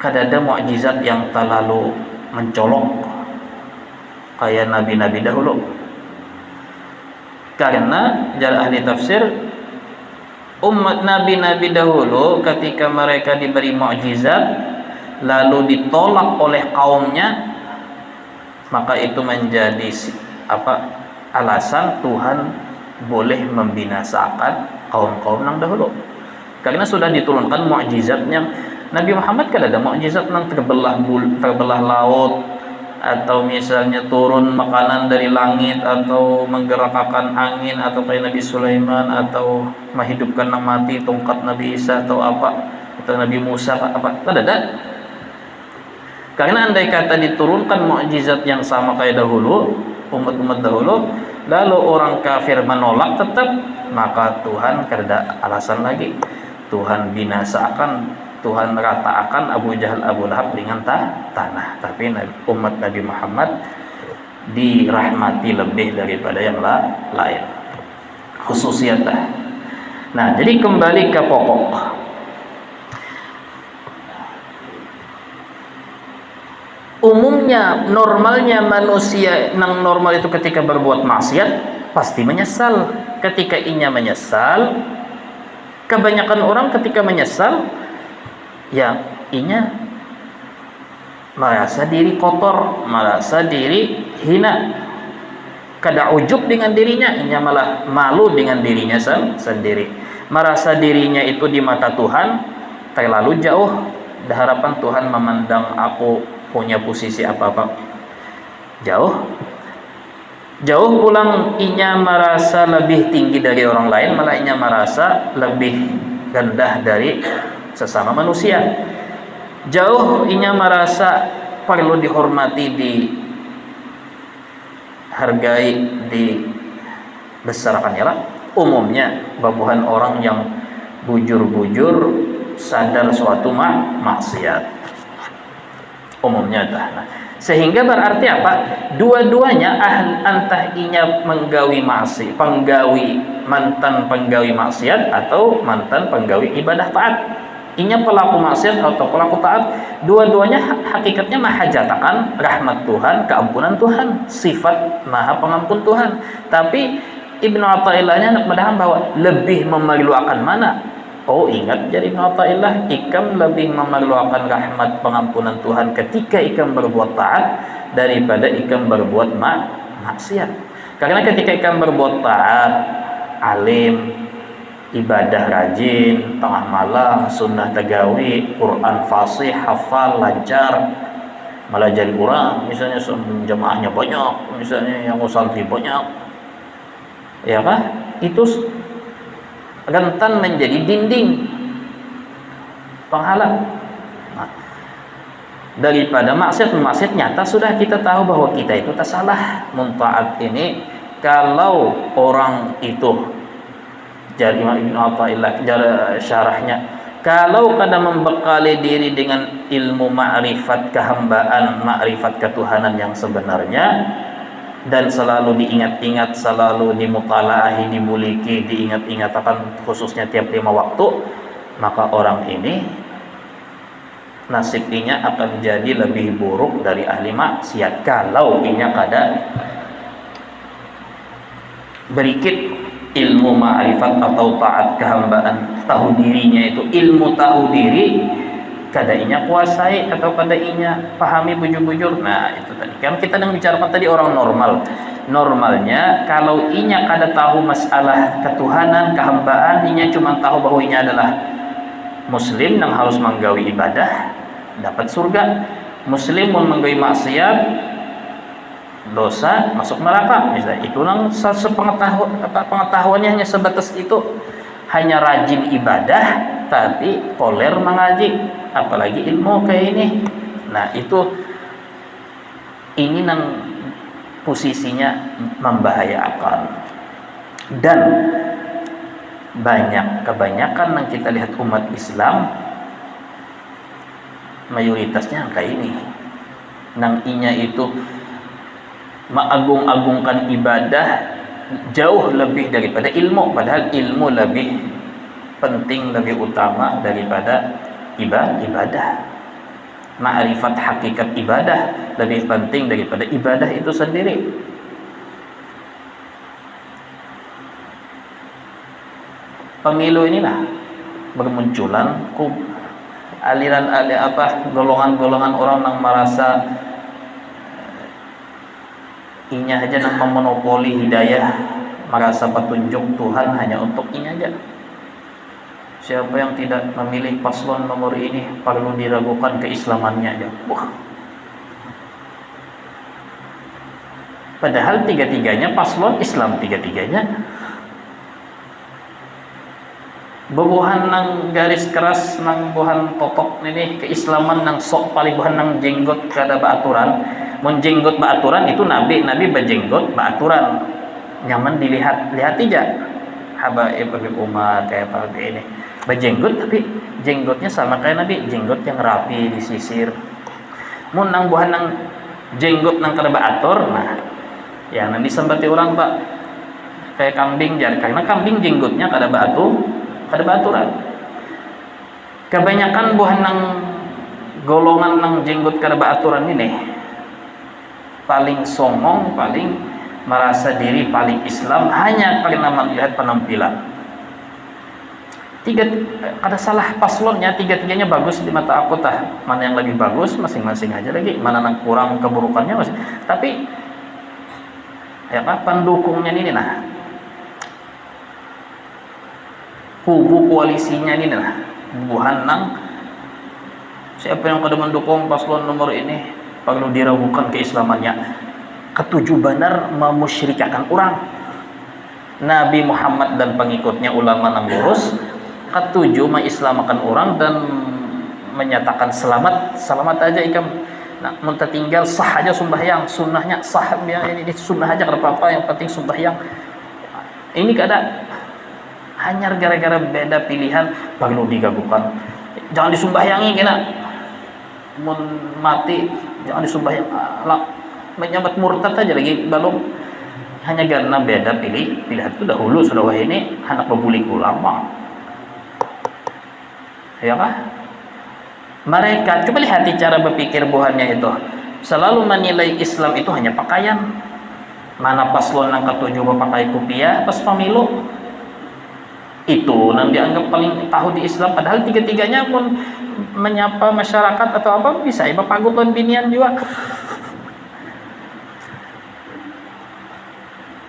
Kada ada mukjizat yang terlalu mencolok kayak nabi-nabi dahulu. Karena jar ahli tafsir, umat nabi-nabi dahulu ketika mereka diberi mukjizat lalu ditolak oleh kaumnya, maka itu menjadi alasan Tuhan boleh membinasakan kaum-kaum yang dahulu. Karena sudah diturunkan mukjizatnya. Nabi Muhammad kan ada mukjizat yang terbelah laut, atau misalnya turun makanan dari langit, atau menggerakkan angin, atau kayak Nabi Sulaiman, atau menghidupkan yang mati, tongkat Nabi Isa, atau apa, atau Nabi Musa, apa, ada. Karena andai kata diturunkan mukjizat yang sama kayak dahulu, umat-umat dahulu, lalu orang kafir menolak tetap, maka Tuhan kada alasan lagi. Tuhan binasakan, Tuhan rataakan Abu Jahal, Abu Lahab dengan tanah. Tapi umat Nabi Muhammad dirahmati lebih daripada yang lain. Khususiyatah. Nah, jadi kembali ke pokok. Umumnya, normalnya manusia yang normal itu ketika berbuat maksiat pasti menyesal. Ketika inya menyesal, kebanyakan orang ketika menyesal, ya inya merasa diri kotor, merasa diri hina, kada ujub dengan dirinya, inya malah malu dengan dirinya sendiri, merasa dirinya itu di mata Tuhan terlalu jauh. Harapan Tuhan memandang aku punya posisi apa-apa jauh pulang, inya merasa lebih tinggi dari orang lain, malah inya merasa lebih rendah dari sesama manusia. Jauh inya merasa perlu dihormati, dihargai, dibesarkan. Ya, umumnya babuhan orang yang bujur-bujur sadar suatu maksiat umumnya nah, sehingga berarti apa? Dua-duanya antah inya menggawi maksiat, mantan penggawi maksiat atau mantan penggawi ibadah taat, inya pelaku maksiat atau pelaku taat, dua-duanya hakikatnya mahajatakan rahmat Tuhan, keampunan Tuhan, sifat maha pengampun Tuhan. Tapi Ibnu Athaillahnya nak mendaham bahwa lebih memerlukan mana? Oh, ingat jadi Ibnu Athaillah, ikam lebih memerlukan rahmat pengampunan Tuhan ketika ikam berbuat taat daripada ikam berbuat maksiat. Karena ketika ikam berbuat taat, alim, ibadah rajin, tengah malam, sunnah tagawi, Quran fasih, hafal, lancar, melajari Quran, misalnya jamaahnya banyak, misalnya yang santri banyak, ya kah? Itu rentan menjadi dinding penghalang daripada maksiat nyata. Sudah kita tahu bahwa kita itu tak salah muntaat ini. Kalau orang itu, jadi Imam Ibnu Athaillah syarahnya, kalau kada membekali diri dengan ilmu ma'rifat kehambaan, ma'rifat ketuhanan yang sebenarnya, dan selalu diingat-ingat, selalu dimutalaahi, dimuliki, diingat-ingat akan khususnya tiap 5 waktu, maka orang ini nasib inya akan jadi lebih buruk dari ahli maksiat kalau inya kada berikit ilmu ma'rifat atau taat kehambaan. Tahu dirinya itu ilmu tahu diri, kada inya kuasai atau kada inya pahami bujur-bujur. Nah itu tadi kan kita sedang bicarakan tadi orang normal. Normalnya kalau inya kada tahu masalah ketuhanan kehambaan, inya cuma tahu bahwa inya adalah muslim yang harus menggawi ibadah dapat surga, muslim mau menggawi maksiat dosa masuk neraka misalnya. Itu nang pengetahuannya hanya sebatas itu, hanya rajin ibadah tapi poler mengaji, apalagi ilmu kayak ini. Nah itu ini nang posisinya membahayakan. Dan kebanyakan yang kita lihat umat Islam mayoritasnya kayak ini, nang inya itu mengagung-agungkan ibadah jauh lebih daripada ilmu, padahal ilmu lebih penting, lebih utama daripada ibadah. Ma'rifat hakikat ibadah lebih penting daripada ibadah itu sendiri. Pemilu inilah bermunculan golongan-golongan orang yang merasa inya aja yang memonopoli hidayah, merasa petunjuk Tuhan hanya untuk inya aja. Siapa yang tidak memilih paslon nomor ini perlu diragukan keislamannya aja. Wah. Padahal tiga-tiganya paslon Islam, tiga-tiganya bubuhan nang garis keras, nang buhan totok ini keislaman nang sok paling buhan nang jenggot kada baaturan. Mun jenggot baaturan itu nabi bajenggot baaturan. Nyaman dilihat aja. Habaib umat kayak apa ini. Bajenggot tapi jenggotnya sama kayak nabi, jenggot yang rapi disisir. Mun nang buhan nang jenggot nang kada baatur, nah ya nang disembati orang Pak kayak kambing jar, karena kambing jenggotnya kada baaturan. Kebanyakan buhan nang golongan nang jenggot kada baaturan ini paling songong, paling merasa diri paling Islam hanya karena melihat penampilan. Ada salah paslonnya, tiga-tiganya bagus di mata aku tah. Mana yang lebih bagus masing-masing aja lagi, mana yang kurang keburukannya masih. Tapi ya apa pendukungnya ini nah, kubu koalisinya ini nah, buhan nang siapa yang kada mendukung paslon nomor ini perlu diragukan keislamannya. Ketujuh benar memusyrikakan orang. Nabi Muhammad dan pengikutnya ulama nang lurus, ketujuh mengislamakan orang dan menyatakan selamat aja ikam. Nah, muntah tinggal sah aja sembahyang, sunnahnya sah ya, ini sunnah aja kada apa-apa, yang penting sembahyang. Ini kada hanya gara-gara beda pilihan perlu digabungkan. Jangan disumbahyangi kena. Mun mati jangan disumbahyangi. Menyambat murtad aja lagi belum, hanya karena beda pilihan itu dahulu sudah wah ini anak bebulik ulama. Ya kah? Mereka coba lihat cara berpikir buhannya itu selalu menilai Islam itu hanya pakaian. Mana paslon yang ketujuh pakai kopiah pas pemilu itu yang dianggap paling tahu di Islam, padahal tiga-tiganya pun menyapa masyarakat atau apa bisa iba paguton binian juga.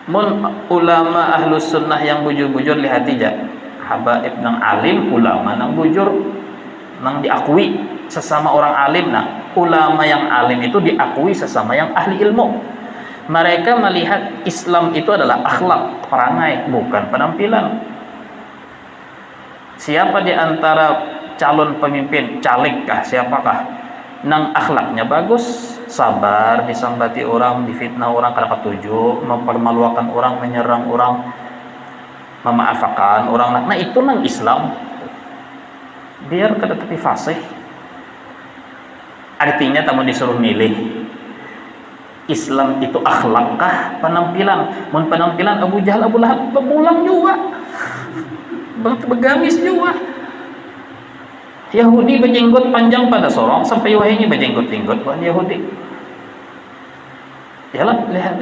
Mun ulama ahlus sunnah yang bujur-bujur lihat aja, habaib nang alim, ulama nang bujur nang diakui sesama orang alim. Nah ulama yang alim itu diakui sesama yang ahli ilmu. Mereka melihat Islam itu adalah akhlak, perangai, bukan penampilan. Siapa di antara calon pemimpin, caleg kah, siapakah nang akhlaknya bagus, sabar, disambati orang, difitnah orang, kada ketujuh, mempermalukan orang, menyerang orang, memaafkan orang. Nah itu nang Islam. Biar kada tapi fasih. Artinya tamu disuruh milih, Islam itu akhlakkah penampilan? Mun penampilan Abu Jahal, Abu Lahab bebulang juga, begamis juga. Yahudi berjenggot panjang pada sorong sampai wahai berjenggot-jenggot buat Yahudi. Yalah, lihat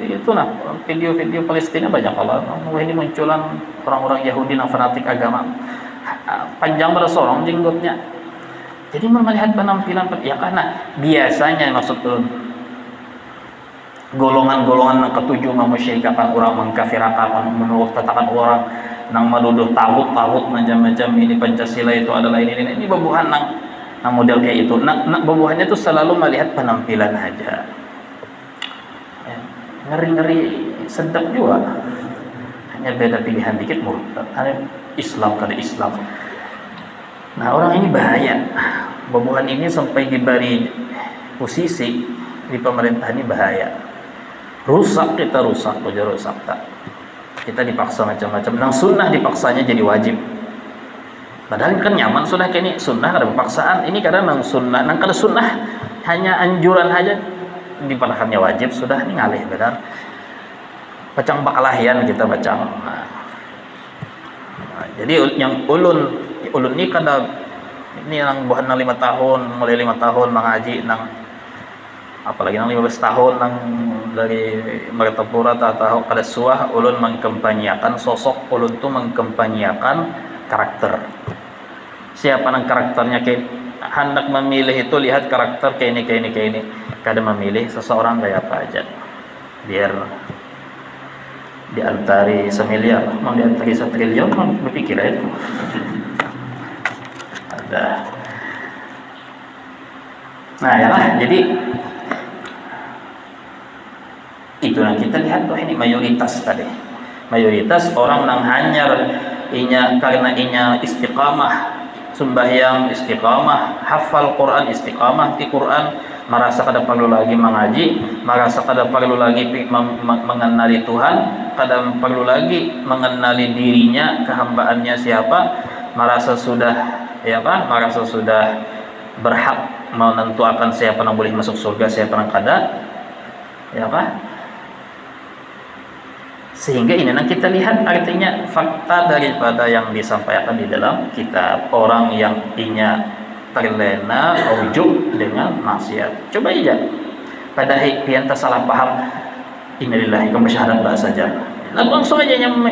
itu nah video-video Palestina banyak kalau ini munculan orang-orang Yahudi yang fanatik agama panjang pada sorong jenggotnya. Jadi melihat penampilan ya karena biasanya maksud golongan-golongan yang ketujuh memusyrikkan orang, mengkafirkan, menurut tatakan orang nang menuduh tauhid macam-macam ini Pancasila itu adalah ini babuhan nang model kayak itu. Babuhannya tuh selalu melihat penampilan aja. Ngeri-ngeri sedap juga. Hanya beda pilihan dikit murtad. Islam kada Islam. Nah, orang ini bahaya. Babuhan ini sampai diberi posisi di pemerintah ini bahaya. Rusak tak. Kita dipaksa macam-macam. Nang sunnah dipaksanya jadi wajib. Padahal kan nyaman sudah kini sunnah ada paksaan. Ini kadang nang sunnah, nang kada sunnah hanya anjuran aja dipadakannya wajib sudah ini ngalih benar. Bacang bakalahian kita bacang. Nah, jadi yang ulun ini kada ini nang buhan nang 5 tahun, mulai 5 tahun mengaji nang apalagi nang 15 tahun nang dari Martapura tahu kada suah ulun mengkampanyakan sosok ulun tu mengkampanyakan karakter. Siapa nang karakternya kayak hendak memilih itu lihat karakter kayak ini. Kada memilih seseorang kayak apa aja. Biar diantari semiliar, mau diantari 1 triliun, mau berpikir aja. Ada. Nah ya lah, jadi itu yang kita lihat tuh ini mayoritas tadi. Mayoritas orang nang hanyar karena inya istiqamah, sembahyang istiqamah, hafal Quran istiqamah di Quran, merasa kada perlu lagi mengaji, merasa kada perlu lagi mengenali Tuhan, kada perlu lagi mengenali dirinya, kehambaannya siapa, merasa sudah berhak menentukan siapa yang boleh masuk surga, siapa yang kada, sehingga ini yang kita lihat artinya fakta daripada yang disampaikan di dalam kitab. Orang yang inya terlena ujuk dengan maksiat, coba aja pada pianta salah paham innalillahi wa syahadat saja langsung aja yang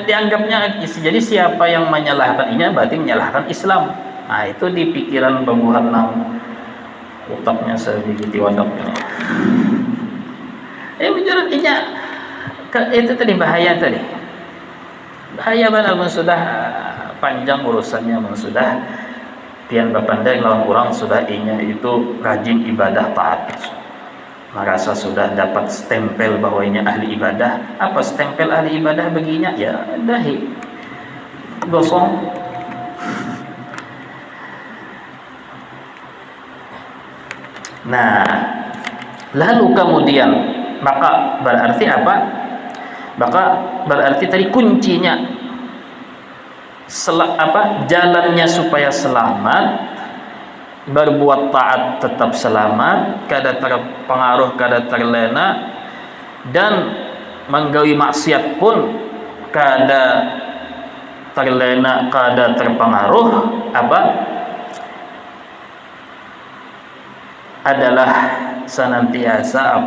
dianggapnya. Jadi siapa yang menyalahkan ini berarti menyalahkan Islam. Nah itu di pikiran babuhan nang otaknya sedikit wadak ini. Bicara inya itu tadi bahaya benar. Sudah panjang urusannya, sudah pian bapandai lawan orang sudah inya itu rajin ibadah taat, merasa sudah dapat stempel bahwa ini ahli ibadah. Apa stempel ahli ibadah baginya? Ya dahi gosong. Nah lalu kemudian maka berarti apa? Maka berarti tadi kuncinya jalannya supaya selamat, berbuat taat tetap selamat, kada terpengaruh, kada terlena, dan menggawi maksiat pun kada terlena, kada terpengaruh adalah senantiasa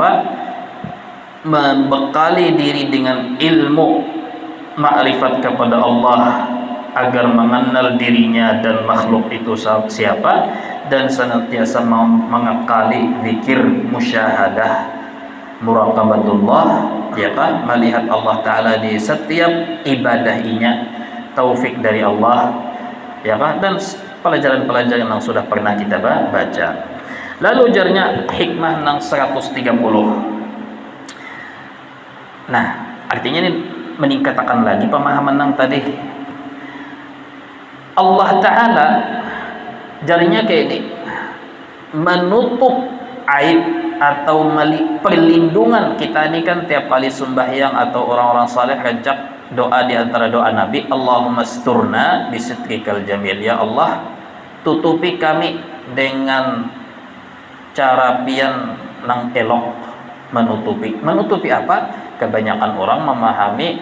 membekali diri dengan ilmu makrifat kepada Allah agar mengenal dirinya dan makhluk itu siapa, dan senantiasa mengakali zikir, musyahadah, muraqabatullah, melihat Allah Ta'ala di setiap ibadahnya, taufik dari Allah, dan pelajaran-pelajaran yang sudah pernah kita baca. Lalu jarnya hikmah nang 130. Nah, artinya ini meningkatkan lagi pemahaman yang tadi. Allah Ta'ala jarinya kayak ini menutup aib atau perlindungan kita ini kan tiap kali sembahyang atau orang-orang saleh rancak doa di antara doa Nabi, Allahumma sturna bisitrikal jamil, ya Allah tutupi kami dengan cara pian nang elok. Menutupi apa? Kebanyakan orang memahami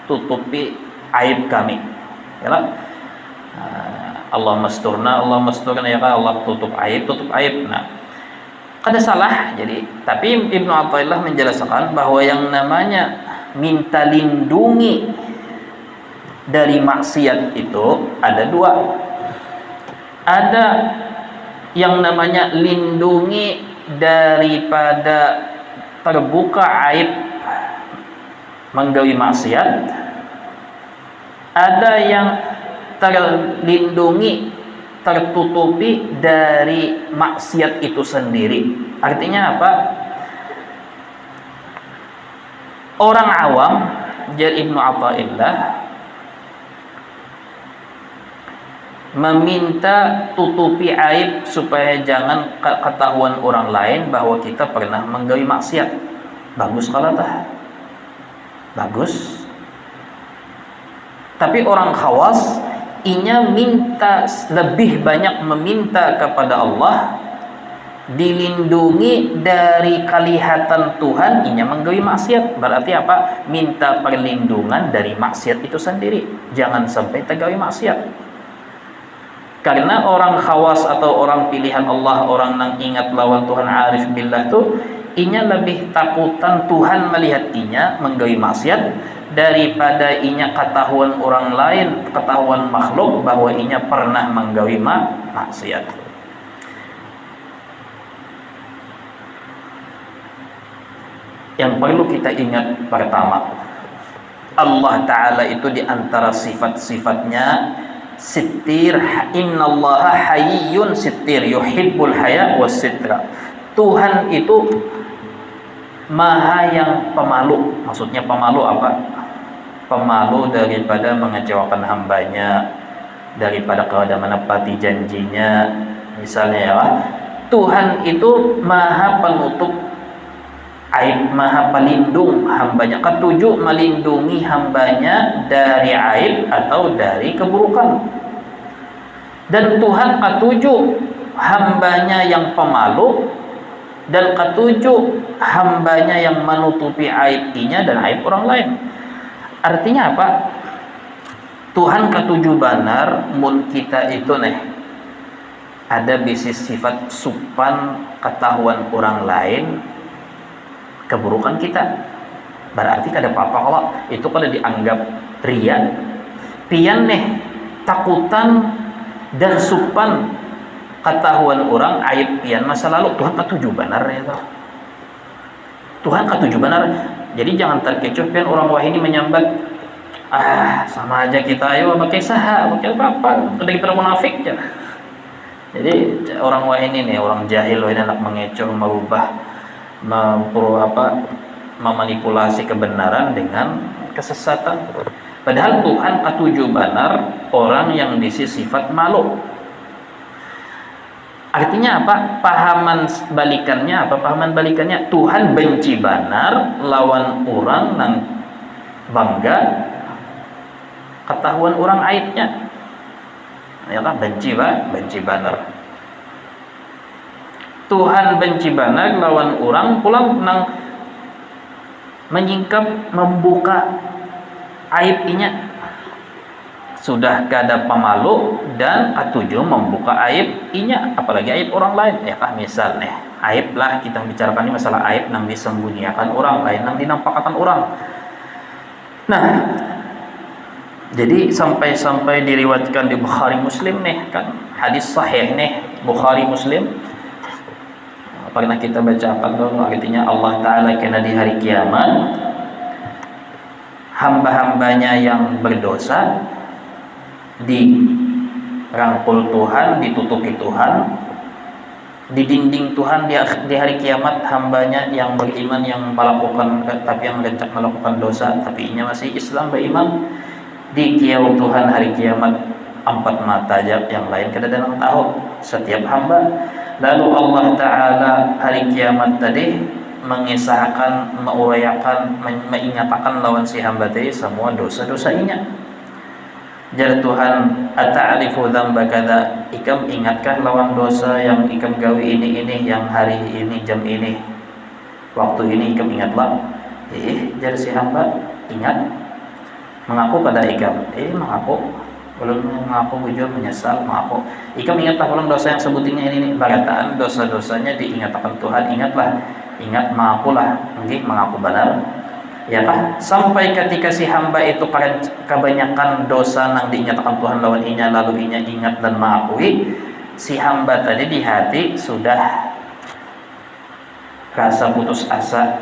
tutupi aib kami, Allah masturna ya kan, Allah tutup aib. Nah, ada salah. Jadi tapi Ibnu Athaillah menjelaskan bahwa yang namanya minta lindungi dari maksiat itu ada dua. Ada yang namanya lindungi daripada terbuka aib menggawi maksiat, ada yang terlindungi, tertutupi dari maksiat itu sendiri. Artinya apa? Orang awam, jar Ibnu Athaillah, meminta tutupi aib supaya jangan ketahuan orang lain bahwa kita pernah menggawi maksiat. Bagus kalau tah? Bagus. Tapi orang khawas inya minta lebih banyak meminta kepada Allah dilindungi dari kelihatan Tuhan inya menggawi maksiat. Berarti apa? Minta perlindungan dari maksiat itu sendiri. Jangan sampai tergawi maksiat. Karena orang khawas atau orang pilihan Allah, orang nang ingat lawan Tuhan arif billah tuh inya lebih takutan Tuhan melihat inya menggawi maksiat daripada inya ketahuan orang lain, ketahuan makhluk bahwa inya pernah menggawi maksiat. Yang perlu kita ingat pertama, Allah Ta'ala itu diantara sifat-sifatnya sittir. Innallaha hayyun sittir yuhibbul haya was sitra. Tuhan itu maha yang pemalu. Maksudnya pemalu apa? Pemalu daripada mengecewakan hambanya, daripada kepada menepati janjinya. Misalnya ya, Tuhan itu maha penutup aib, maha pelindung hambanya. Ketujuh, melindungi hambanya dari aib atau dari keburukan. Dan Tuhan ketujuh, hambanya yang pemalu, dan ketujuh, hambanya yang menutupi aibnya dan aib orang lain. Artinya apa? Tuhan ketujuh banar mun kita itu ada bisnis sifat supan ketahuan orang lain keburukan kita. Berarti kada apa-apa kalau itu kalau dianggap ria, pian takutan dan supan ketahuan orang aib pian masa lalu. Tuhan ketujuh banar ya toh. Tuhan ketujuh benar. Jadi jangan terkecoh pian orang wah ini menyambat, sama aja kita, ayo pakai saha, pakai apa, udah kita munafik ya. Jadi orang wah ini orang jahil wah ini anak mengecoh, merubah, memanipulasi kebenaran dengan kesesatan. Padahal Tuhan ketujuh benar orang yang disi sifat malu. Artinya apa? Pahaman balikannya Tuhan benci banar lawan orang nang bangga ketahuan orang aibnya. Ya kan, benci banar. Tuhan benci banar lawan orang pulang nang menyingkap membuka aibnya. Sudah kada pemalu dan ketujuh membuka aib inya, apalagi aib orang lain ya kah. Misal aib lah kita bicarakan ini masalah aib nang disembunyikan orang lain, nang dinampakkan orang. Nah, jadi sampai diriwayatkan di Bukhari Muslim kan, hadis sahih Bukhari Muslim pernah kita bacakan dulu. Artinya Allah Ta'ala kena di hari kiamat hamba-hambanya yang berdosa dirangkul Tuhan, ditutupi Tuhan, didinding Tuhan di hari kiamat. Hambanya yang beriman, yang melakukan tapi yang rencak melakukan dosa tapi inya masih Islam beriman, di kiau Tuhan hari kiamat 4 mata aja, yang lain kada ada nang tahu setiap hamba. Lalu Allah Ta'ala hari kiamat tadi mengisahkan, menguraikan, mengingatkan lawan si hamba tadi semua dosa-dosanya. Jar Tuhan, ata'rifu dzamba kadza, ikam ingatkah lawan dosa yang ikam gawi ini yang hari ini jam ini waktu ini ikam ingatlah. Jar si hamba ingat, mengaku pada ikam, mengaku. Belum mengaku bujur menyesal mengaku. Ikam ingatlah belum dosa yang sebutinnya ini barataan dosa-dosanya diingatkan Tuhan, ingat mengakulah, mengaku benar. Ya kah? Sampai ketika si hamba itu kebanyakan dosa yang diingatkan Tuhan lawan inya, lalu inya ingat dan mengakui, si hamba tadi di hati sudah rasa putus asa,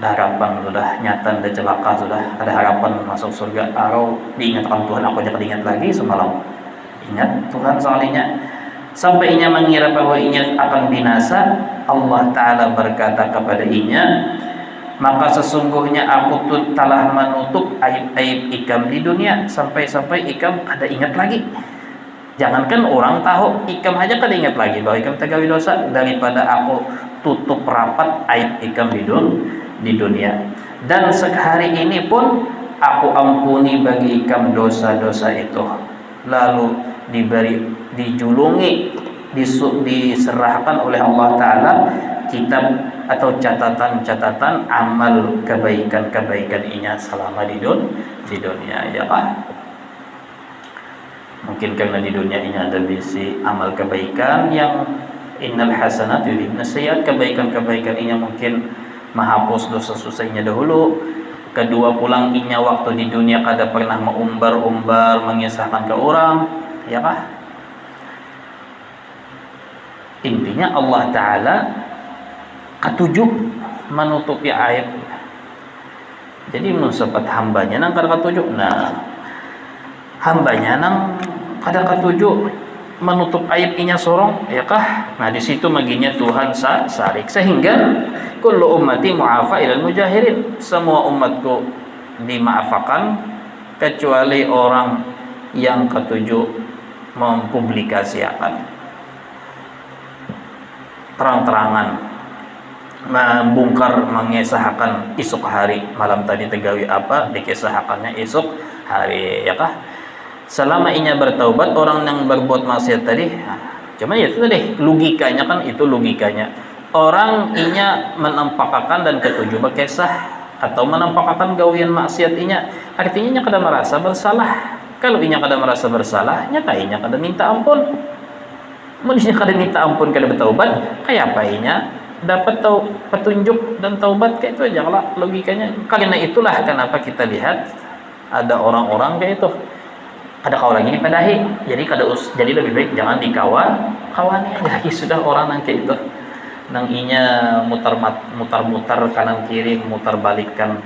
ada harapan, sudah nyata, ada celaka, sudah ada harapan masuk surga. Kalau diingatkan Tuhan, aku jangan ingat lagi semalam. Ingat Tuhan soalnya. Sampai inya mengira bahwa inya akan binasa, Allah Ta'ala berkata kepada inya, maka sesungguhnya aku telah menutup aib-aib ikam di dunia, sampai-sampai ikam ada ingat lagi. Jangankan orang tahu, ikam aja kada ingat lagi bahwa ikam tegawi dosa, daripada aku tutup rapat aib ikam di dunia. Dan sehari ini pun aku ampuni bagi ikam dosa-dosa itu. Lalu dijulungi, diserahkan oleh Allah Ta'ala kitab atau catatan-catatan amal kebaikan-kebaikan inya selama di dunia, ya Pak. Mungkin karena di dunia ini ada bisi amal kebaikan yang innal hasanat yudhibna sayyiat, kebaikan-kebaikan ini mungkin menghapus dosa susahnya dahulu. Kedua, pulang inya waktu di dunia kada pernah mengumbar-umbar mengisahkan ke orang, ya kah? Intinya Allah Ta'ala ketujuh menutupi aib. Jadi menurut hambanya nang kada ketujuh, nah hambanya nang kada ketujuh menutup aib inya sorong, ya kah? Nah di situ maginya Tuhan sarik, sehingga kullu ummati mu'afa ilal mujahirin, semua umatku dimaafkan kecuali orang yang ketujuh mempublikasikan terang-terangan, membongkar, mengesahkan esok hari, malam tadi tegawi apa dikesahkannya esok hari, ya kah? Selama inya bertaubat, orang yang berbuat maksiat tadi, cuman ya itu tadi logikanya kan, itu logikanya orang inya menampakkan dan ketujuh berkesah atau menampakkan gawian maksiat inya, artinya inya kada merasa bersalah. Kalau inya kada merasa bersalah, nyata inya kada minta ampun. Manusia kada minta ampun, kada bertaubat, kayak apa inya dapat petunjuk dan taubat? Kayak itu aja lah logikanya. Karena itulah kenapa kita lihat ada orang-orang kayak itu, kada kawan lagi dipadahi, jadi lebih baik jangan kawani aja lagi sudah orang nang kayak itu, nang inya mutar-mutar kanan kiri, mutar balikkan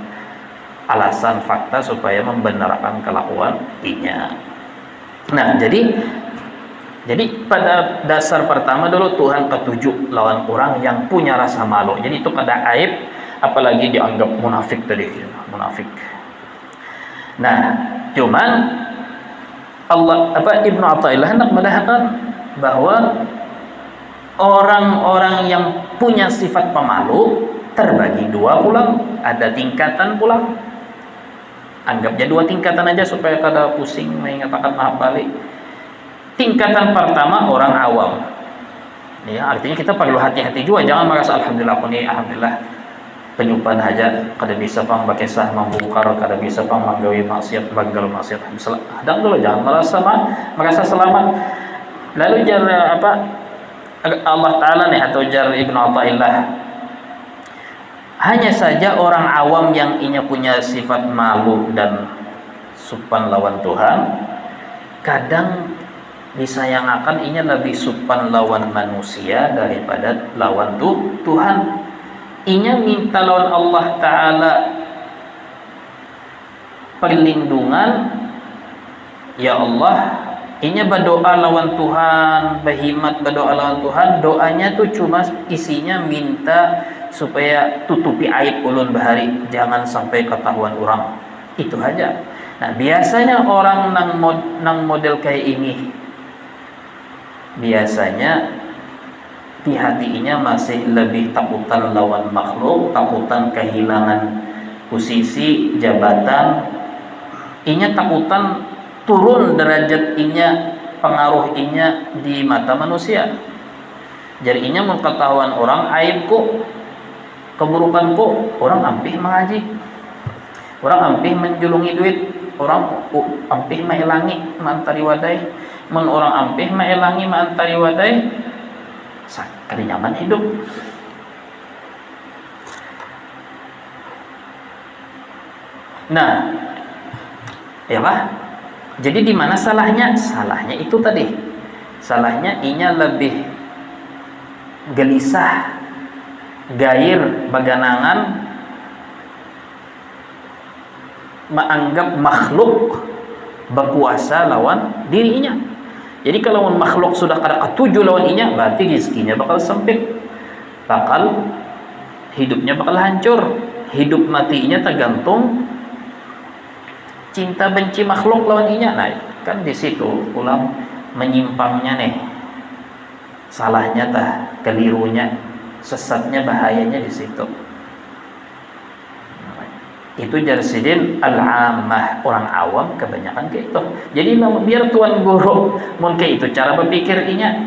alasan fakta supaya membenarkan kelakuan inya. Nah jadi pada dasar pertama dulu Tuhan ketujuh lawan orang yang punya rasa malu. Jadi itu kada aib, apalagi dianggap munafik tadi, munafik. Nah, cuman Ibnu Athaillah hendak mengatakan bahwa orang-orang yang punya sifat pemalu terbagi dua pulang, ada tingkatan pulang. Anggapnya dua tingkatan aja supaya kada pusing mengatakan maaf balik. Tingkatan pertama orang awam. Ya, artinya kita perlu hati-hati juga, jangan merasa alhamdulillah aku nih alhamdulillah penyupan aja kada bisa pang bakesah membongkar, kada bisa pang menggawi maksiat, banggal maksiat. Hadang dulu, jangan merasa selamat. Lalu jar Allah Ta'ala nih, atau jar Ibnu Athaillah, hanya saja orang awam yang inya punya sifat malu dan supan lawan Tuhan, kadang disayangakan inya lebih supan lawan manusia daripada lawan Tuhan. Inya minta lawan Allah Ta'ala perlindungan, ya Allah, inya berdoa lawan Tuhan, berhimat berdoa lawan Tuhan, doanya tuh cuma isinya minta supaya tutupi aib ulun bahari, jangan sampai ketahuan orang, itu aja. Nah biasanya orang nang model kayak ini, biasanya di hatinya masih lebih takutan lawan makhluk, takutan kehilangan posisi jabatan, inya takutan turun derajat inya, pengaruh inya di mata manusia. Jadi inya mengetahuan orang aibku, keburukanku, orang ampih mengaji, orang ampih menjulungi duit, orang ampih mah elangi mantari wadai, mun orang ampih mah elangi mantari wadai, sakari nyaman hidup. Nah, ya Pak. Jadi di mana salahnya? Salahnya itu tadi. Salahnya inya lebih gelisah, gair, baganangan, menganggap makhluk berkuasa lawan dirinya. Jadi kalau makhluk sudah kada ketujuh lawan inya, berarti rezekinya bakal sempit, bakal hidupnya bakal hancur. Hidup matinya tergantung cinta benci makhluk lawan inya. Nah, kan di situ ulang menyimpangnya nih. Salahnya tah, kelirunya, sesatnya, bahayanya di situ. Itu jarsidin al-ammah, orang awam kebanyakan kayak itu. Jadi biar tuan guru mun kayak itu cara berpikir inya,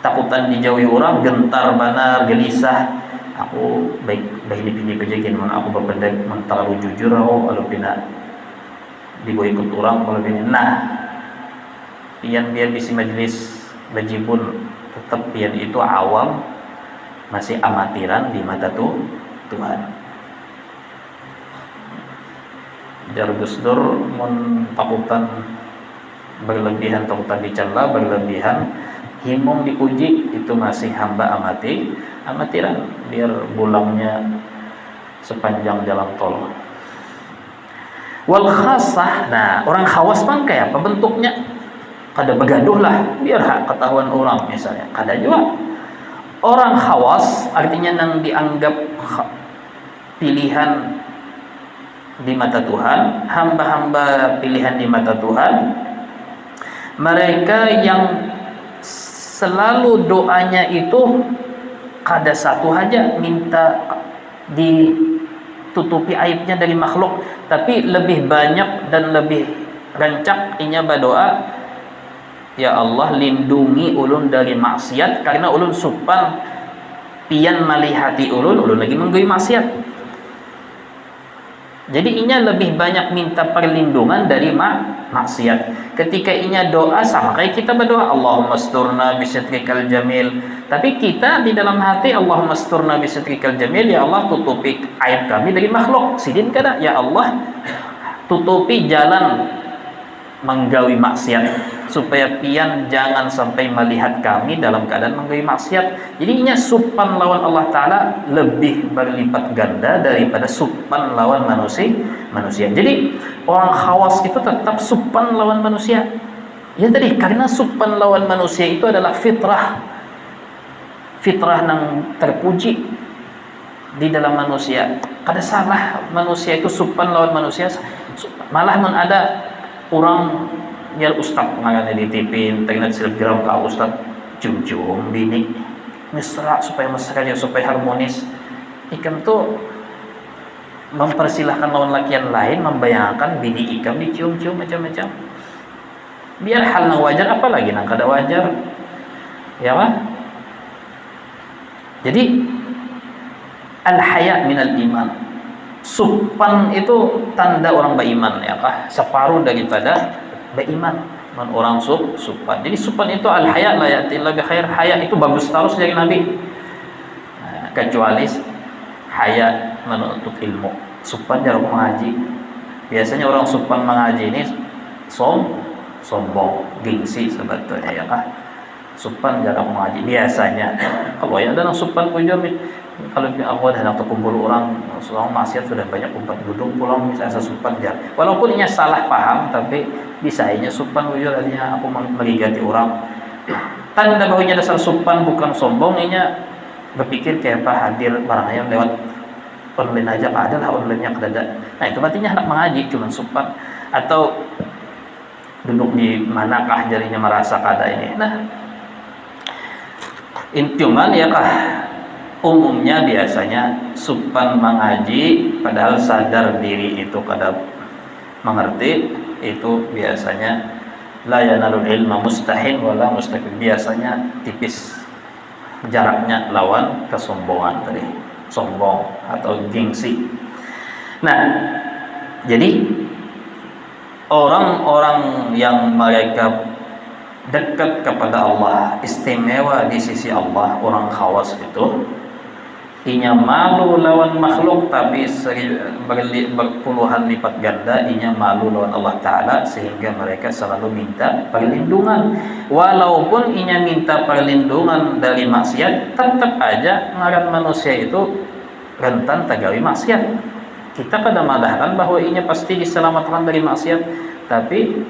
takutan dijauhi orang, gentar banar, gelisah. Aku baik dipilih pejakin, mun aku berpendek, mun terlalu jujur aku kalau tidak diboikot orang, kalau ini nah pian biar bisi majelis bajibun tetap pian itu awam, masih amatiran di mata Tuhan. Jar Gus Dur mun takutan berlebihan, takutan dicela berlebihan, himung diuji, itu masih hamba amatiran, biar bulangnya sepanjang jalan tol. Wal khasah, nah orang khawas kan kayak apa bentuknya? Kada begaduh lah, biar hak ketahuan orang misalnya. Kada juga. Orang khawas artinya yang dianggap pilihan di mata Tuhan, hamba-hamba pilihan di mata Tuhan, mereka yang selalu doanya itu kada satu aja minta ditutupi aibnya dari makhluk, tapi lebih banyak dan lebih rancak inya berdoa, ya Allah lindungi ulun dari maksiat, karena ulun supan pian malihati ulun lagi menggui maksiat. Jadi inya lebih banyak minta perlindungan dari maksiat. Ketika inya doa sama kayak kita berdoa, Allahumma asturna bisatrikal jamil. Tapi kita di dalam hati, Allahumma asturna bisatrikal jamil, ya Allah tutupi aib kami dari makhluk. Sidin kada, ya Allah tutupi jalan menggawi maksiat, supaya pian jangan sampai melihat kami dalam keadaan menggawi maksiat. Jadi inya supan lawan Allah Ta'ala lebih berlipat ganda daripada supan lawan manusia. Jadi orang khawas itu tetap supan lawan manusia. Ya tadi, karena supan lawan manusia itu adalah fitrah yang terpuji di dalam manusia. Kada salah manusia itu supan lawan manusia. Malah mun ada orang ya ustaz ngagane di TV, internet selebgram ka ustaz cium-cium bini mesra supaya mesra ya, supaya harmonis. Ikam tuh mempersilahkan lawan lakian lain membayangkan bini ikam dicium-cium macam-macam. Biar hal nang wajar, apalagi nang kada wajar. Ya Pak? Jadi al-haya minal iman. Supan itu tanda orang beriman, ya Pak. Separuh daripada beriman. Orang supan. Jadi supan itu al-haya la ya'ti illa bi khair. Haya itu bagus terus dari Nabi. Nah, kecuali haya menuntut ilmu. Supan jarang mengaji. Biasanya orang supan mengaji ini sombong, gengsi sebetulnya, ya Pak. Supan jarang mengaji biasanya. Kalau ya ada supan kujam, kalau aku ada terkumpul orang maksiat sudah banyak umpat gedung pulang misalnya supan jar. Walaupun ini salah paham, tapi bisa inya supan kujam artinya aku menggigati orang. Tanda bahwa dasar supan bukan sombong, inya berpikir kayak apa hadir barang ayam lewat online aja, adalah online-nya kedada. Nah itu artinya hendak mengaji cuman supan, atau duduk di manakah jarinya merasa kada ini. Nah intiman ya kah, umumnya biasanya supan mengaji padahal sadar diri itu kada mengerti, itu biasanya la yanalul ilma mustahin wala mustaqim, biasanya tipis jaraknya lawan kesombongan tadi, sombong atau gengsi. Nah jadi orang-orang yang mereka dekat kepada Allah, istimewa di sisi Allah, orang khawas itu inya malu lawan makhluk, tapi berpuluhan lipat ganda inya malu lawan Allah Ta'ala, sehingga mereka selalu minta perlindungan. Walaupun inya minta perlindungan dari maksiat, tetap aja ngaran manusia itu rentan tagawi maksiat. Kita pada madahkan bahwa inya pasti diselamatkan dari maksiat, tapi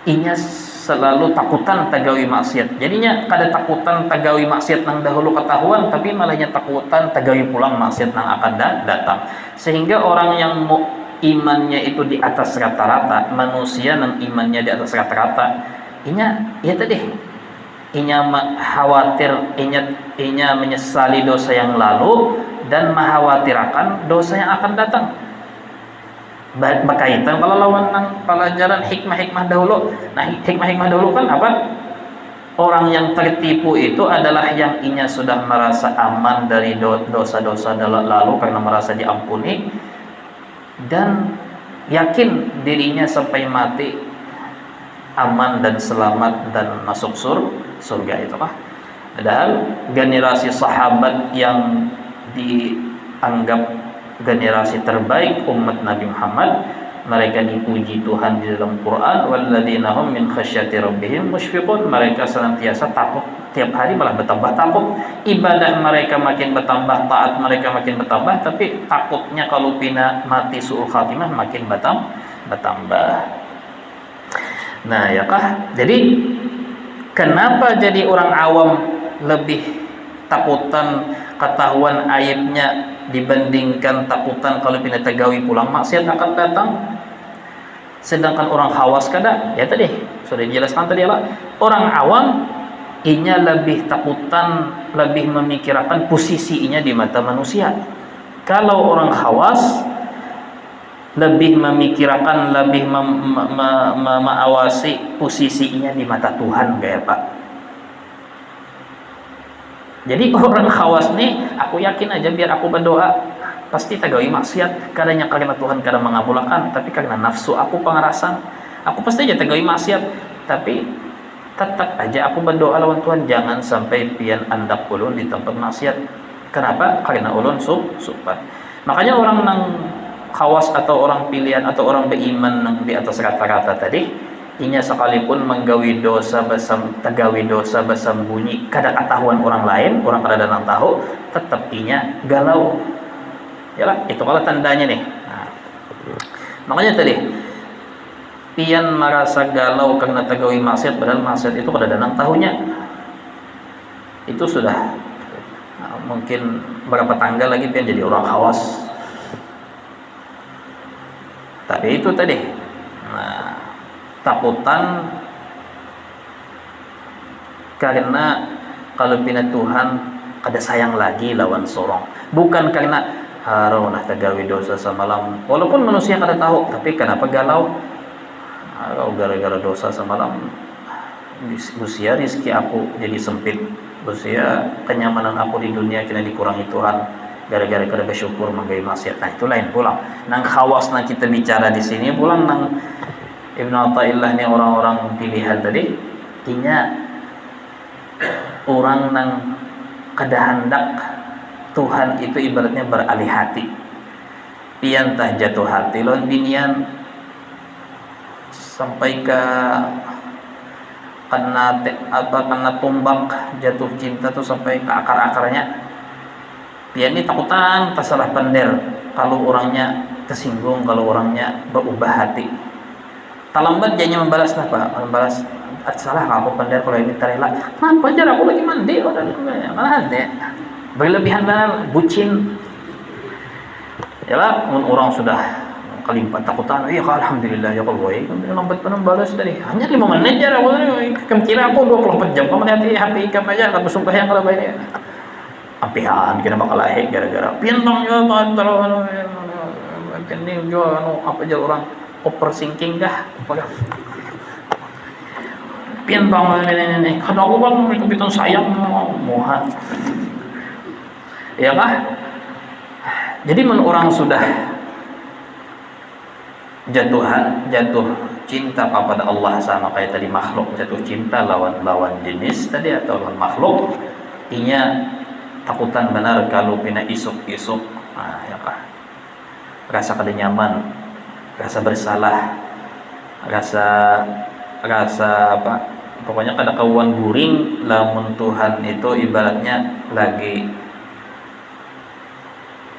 inya selalu takutan tagawi maksiat. Jadinya kada takutan tagawi maksiat nang dahulu ketahuan, tapi malahnya takutan tagawi pulang maksiat nang akan datang. Sehingga orang yang imannya itu di atas rata-rata, manusia nang imannya di atas rata-rata, inya ya tadi inya khawatir, inya menyesali dosa yang lalu dan mengkhawatirkan dosa yang akan datang. Berkaitan kalau lawan nang pelajaran hikmah-hikmah dahulu. Nah, hikmah-hikmah dahulu kan apa? Orang yang tertipu itu adalah yang inya sudah merasa aman dari dosa-dosa lalu karena merasa diampuni, dan yakin dirinya sampai mati aman dan selamat dan masuk surga itu kah? Padahal generasi sahabat yang dianggap generasi terbaik umat Nabi Muhammad, mereka dipuji Tuhan di dalam Quran, walladzina hum min khasyati rabbihim musyfiqun, mereka senantiasa takut, tiap hari malah bertambah takut, ibadah mereka makin bertambah, taat mereka makin bertambah, tapi takutnya kalau pina mati su'ul khatimah makin bertambah. Nah, ya kah? Jadi kenapa jadi orang awam lebih takutan ketahuan aibnya dibandingkan takutan kalau pindah tegawi pulang maksiat akan datang? Sedangkan orang khawas kada, ya tadi sudah dijelaskan tadi lah, orang awam inya lebih takutan, lebih memikirkan posisinya di mata manusia. Kalau orang khawas lebih memikirkan, lebih mengawasi posisinya di mata Tuhan, kayak Pak. Jadi orang khawas nih, aku yakin aja biar aku berdoa pasti tagawi maksiat, kadangnya karena Tuhan kadang mengabulkan, tapi karena nafsu aku pengerasan, aku pasti aja tagawi maksiat, tapi tetap aja aku berdoa lawan Tuhan jangan sampai pian andak ulun di tempat maksiat. Kenapa? Karena ulun supat. Makanya orang nang khawas atau orang pilihan atau orang beriman nang di atas rata-rata tadi, inya sekalipun menggawi dosa tagawi dosa bersembunyi kada ketahuan orang lain, orang kada nang tahu, tetap inya galau. Yalah, itu kalau tandanya nih. Nah, makanya tadi pian merasa galau karena tagawi maksiat, padahal maksiat itu kada nang tahunya. Itu sudah mungkin berapa tanggal lagi pian jadi orang khawas. Tapi itu tadi. Nah, takutan karena kalau pina Tuhan kada sayang lagi lawan sorong, bukan karena haronah tagawi dosa semalam, walaupun manusia kada tahu, tapi kenapa galau? Gara-gara dosa semalam usia rezeki aku jadi sempit, usia kenyamanan aku di dunia kena dikurangi Tuhan gara-gara kada bersyukur menggawi maksiat. Nah, itu lain pulang. Nang khawas nang kita bicara di sini pulang nang Ibnu Athaillah ni orang-orang pilihan tadi, inya orang nang kada hendak Tuhan itu ibaratnya beralih hati. Pian tah jatuh hati lawan binian sampai ke kena tumbak jatuh cinta tuh sampai ke akar-akarnya. Pian ini takutan tersalah pender kalau orangnya tersinggung, kalau orangnya berubah hati. Talambat jadinya membalas apa? Membalas salah aku pandai kalau ini terela. Kenapa jar aku lagi mandi? Mana ada? Berlebihan banget, bucin. Yalah, orang sudah kelimpat takutan. Ya alhamdulillah ya Allah. Lambat membalas tadi. Hanya 5 menit jar aku. Kamu kira aku 24 jam. Kamu hati ikam aja kalau sumpah yang kalau ini. Ampihan kena bakal lahir gara-gara pintang ya antara ini juga apa aja orang overthinking kah apa pintang ini kada aku kan mereka pitung sayang moha ya kah. Jadi orang sudah jatuh cinta kepada Allah sama kayak tadi makhluk jatuh cinta lawan jenis tadi atau lawan makhluk, inya takutan benar kalau pina isuk-isuk, ya kah, rasa kada nyaman, rasa bersalah, rasa apa, pokoknya kada kawan guring lamun Tuhan itu ibaratnya lagi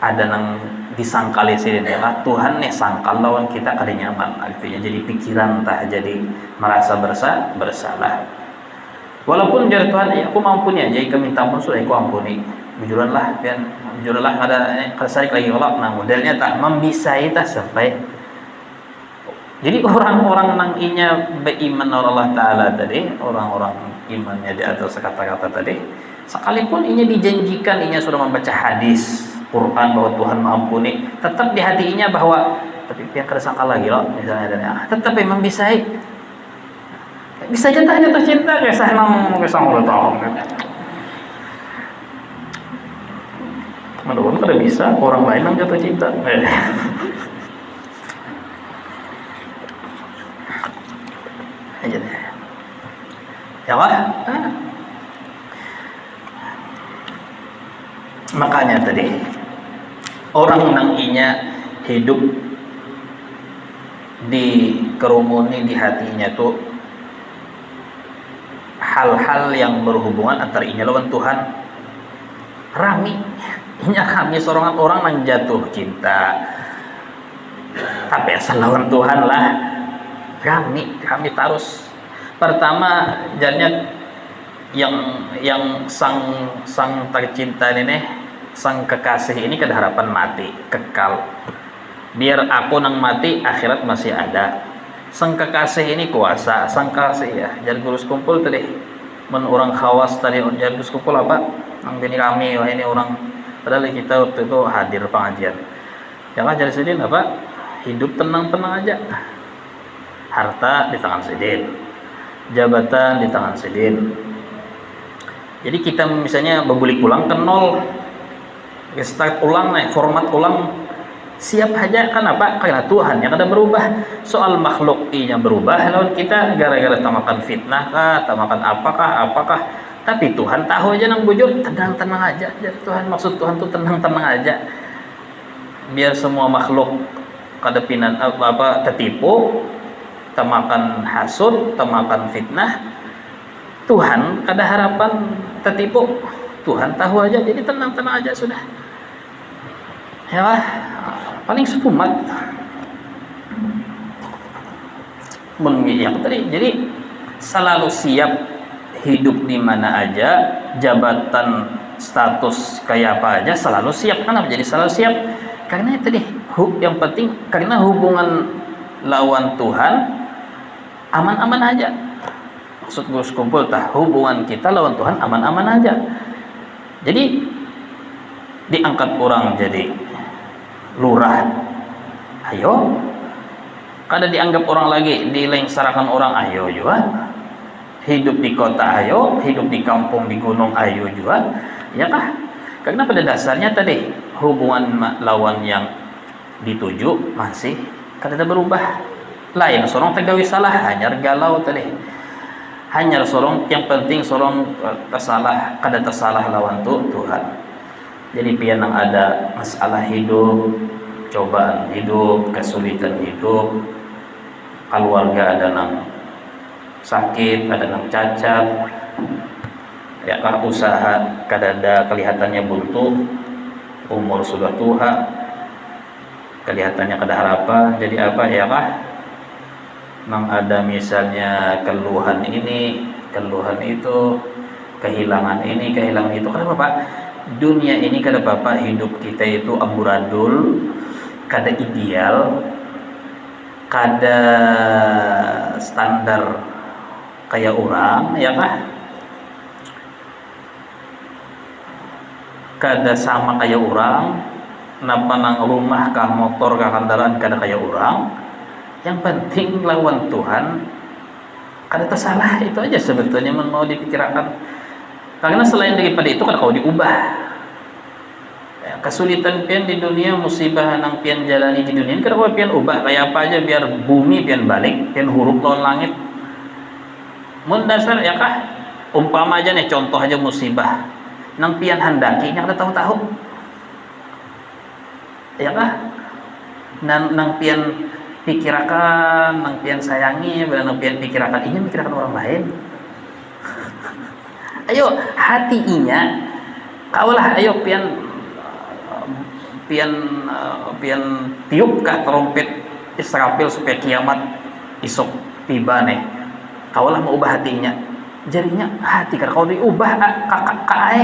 ada nang disangkali sih ya Tuhan nih sangkal lawan kita kada nyaman, artinya jadi pikiran tah jadi merasa bersalah. Walaupun jar Tuhan aku mampuni aja, ika minta ampun sudah aku ampuni, bujuranlah ada kesarik lagi Allah. Nah modelnya tak membisai tak sampai. Jadi orang-orang nang inya beriman Allah Ta'ala tadi, orang-orang imannya di atas kata-kata tadi, sekalipun inya dijanjikan inya sudah membaca hadis Quran bahwa Tuhan mengampuni, tetap di hatinya bahwa tapi pihak tersangka lagi loh misalnya, dan tetap memang bisa aja tak jatuh cinta kisah nang kisah mulut tahun menurut kada bisa orang lain yang jatuh cinta aja deh ya lah. Makanya tadi orang nang inya hidup di kerumuni di hatinya tuh hal-hal yang berhubungan antara inya lawan Tuhan, rami inya kami sorongan orang nang jatuh cinta tapi asal lawan Tuhan lah kami terus pertama jadinya yang sang tercinta ini sang kekasih ini kada harapan mati kekal, biar aku nang mati akhirat masih ada. Sang kekasih ini kuasa, sang kasih ya jadi gurus kumpul tadi men orang khawas tadi jadi gurus kumpul apa nang bini kami wah ini orang padahal kita waktu itu hadir pengajian jangan jadi sidin apa hidup tenang-tenang aja, harta di tangan sidin, jabatan di tangan sidin. Jadi kita misalnya bebulik ulang ke nol, start ulang nih, format ulang, siap aja kan apa? Karena Tuhan yang ada berubah. Soal makhluk yang berubah, lawan kita gara-gara tamakan fitnah kah, tamakan apakah. Tapi Tuhan tahu aja nang bujur, tenang-tenang aja. Jadi Tuhan maksud Tuhan tuh tenang-tenang aja. Biar semua makhluk kadepinan apa tertipu, tamakan hasud, tamakan fitnah. Tuhan kada harapan tertipu, Tuhan tahu aja, jadi tenang-tenang aja sudah ya lah. Paling sepumat yang tadi, jadi selalu siap hidup di mana aja, jabatan status kayak apa aja selalu siap. Kenapa jadi selalu siap? Karena itu tadi yang penting, karena hubungan lawan Tuhan aman-aman aja. Maksud gue kumpul tah hubungan kita lawan Tuhan aman-aman aja. Jadi diangkat orang jadi lurah, ayo. Kada dianggap orang lagi dilengsarakan orang, ayo juga. Hidup di kota, ayo. Hidup di kampung, di gunung, ayo juga. Ya kah? Karena pada dasarnya tadi hubungan lawan yang dituju masih kada berubah. Lain sorong tegawi salah, hanya galau tadi. Hanya sorong yang penting sorong tersalah kada tersalah lawan Tuhan. Jadi pian yang ada masalah hidup, cobaan hidup, kesulitan hidup, keluarga ada nang sakit, ada nang cacat, ya kah usaha kada ada kelihatannya buntu, umur sudah tua, kelihatannya kada harapan, jadi apa ya kah? Nang ada misalnya keluhan ini, keluhan itu, kehilangan ini, kehilangan itu. Kenapa Pak? Dunia ini kada apa-apa, hidup kita itu amburadul, kada ideal, kada standar kayak orang, ya kah? Kada sama kayak orang, napa nang rumah kah, motor kah, kendaraan kada kayak orang. Yang penting lawan Tuhan kada tersalah, itu aja sebetulnya mau dipikirkan. Karena selain daripada itu kan kau diubah ya, kesulitan pian di dunia, musibah nang pian jalani di dunia, kenapa pian ubah kayak apa aja biar bumi pian balik, pian huruf lawan langit. Mun dasar ya kah? Umpama aja nih contoh aja musibah nang pian handaki yang ada tahu-tahu. Ya kah? Nang pian pikirakan, nang pian sayangi, nang pian pikirakan ini pikirakan orang lain. Ayo hatinya, kaulah ayo pian tiup kah trompet Israfil supaya kiamat isuk tiba nih. Kaulah mau ubah hatinya, jadinya hati karena kau diubah kakak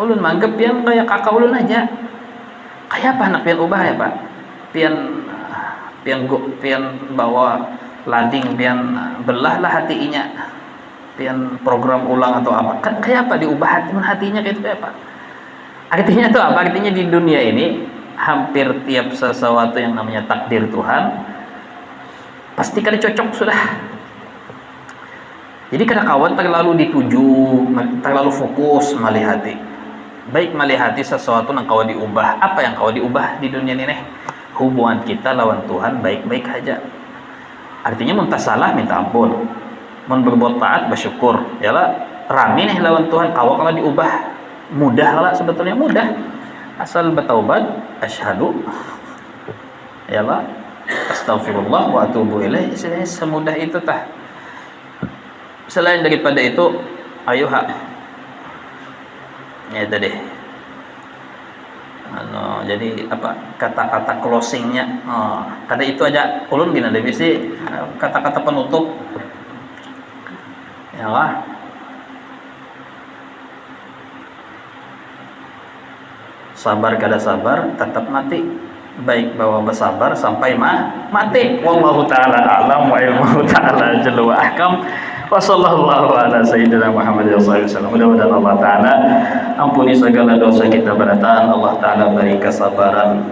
ulun manggap pian kayak kakak ulun aja. Kayak apa anak pian ubah ya pak? Pian bawa lading, pian belah lah hatinya, pian program ulang atau apa? Kan kayak apa diubah hatinya kayak itu kayak apa? Artinya itu apa? Artinya di dunia ini hampir tiap sesuatu yang namanya takdir Tuhan pasti kali cocok sudah. Jadi kada kawan terlalu dituju, terlalu fokus malihati. Baik malihati sesuatu yang kau diubah. Apa yang kau diubah di dunia ini? Hubungan kita lawan Tuhan baik-baik aja. Artinya mun salah minta ampun, mun berbuat taat bersyukur. Yalah rami nih lawan Tuhan, kau kalau diubah mudah lah, sebetulnya mudah asal bertaubat, asyhadu yalah astaghfirullah wa atubu ilaih, semudah itu tah. Selain daripada itu ayo ya tadi jadi apa kata-kata closingnya kada itu aja ulun gini ada bisi kata-kata penutup yalah. Sabar kada sabar tetap mati, baik bahwa bersabar sampai mati. Wallahu taala a'lam wa ilmuhu taala jalla wa ahkam. Wa sallallahu ala sayyidina Muhammad wasallam. Mudah-mudahan Allah taala ampuni segala dosa kita beratan, Allah taala beri kesabaran,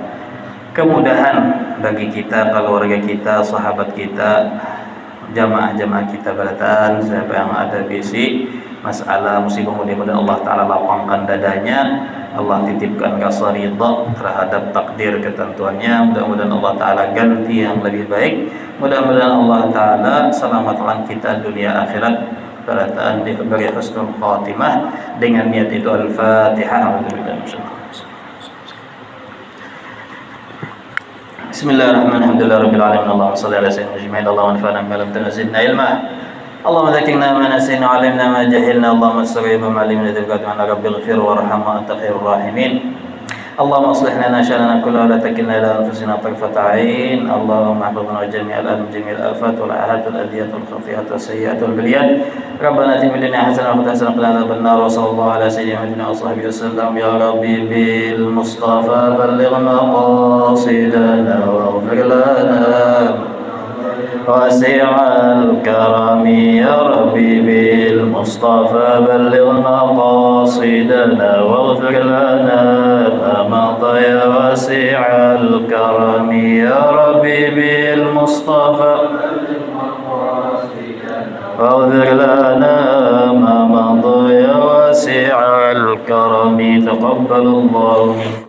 kemudahan bagi kita, keluarga kita, sahabat kita, jamaah-jamaah kita beratan, siapa yang ada bisi masalah musibah, mudah-mudahan Allah taala lapangkan dadanya, Allah titipkan rasa ridha terhadap takdir ketentuannya, mudah-mudahan Allah taala ganti yang lebih baik, mudah-mudahan Allah taala selamatkan kita dunia akhirat, beratan diberi husnul khatimah. Dengan niat itu Al-Fatihah. Bismillahirrahmanirrahim. Alhamdulillahirabbil alamin. Allahumma shalli ala sayyidina Muhammad. Allahumma anfa'na bima lam tunzilna ilma. اللهم ذكرنا ما نسينا وعلمنا ما جهلنا اللهم استغفر ما علمنا ذكرك عنا رب اغفر وارحم وانت خير الراحمين اللهم اصلح لنا شاننا كله ولا تكلنا الى انفسنا طرفة عين اللهم احفظنا جميع الالم جميع الافات والاهات والاديات والخطيئات والسيئات والبليات ربنا اتنا من لدنك حسنه وقنا عذاب النار وصلى الله على سيدنا محمد وصحبه وسلم يا ربي بالمصطفى بلغ مقاصدنا واغفر لنا واسع الكرم يا ربي بالمصطفى بلغ مقاصدنا واغفر لنا ما مضى يا واسع الكرم يا ربي بالمصطفى واغفر لنا ما مضى يا واسع الكرم تقبل الله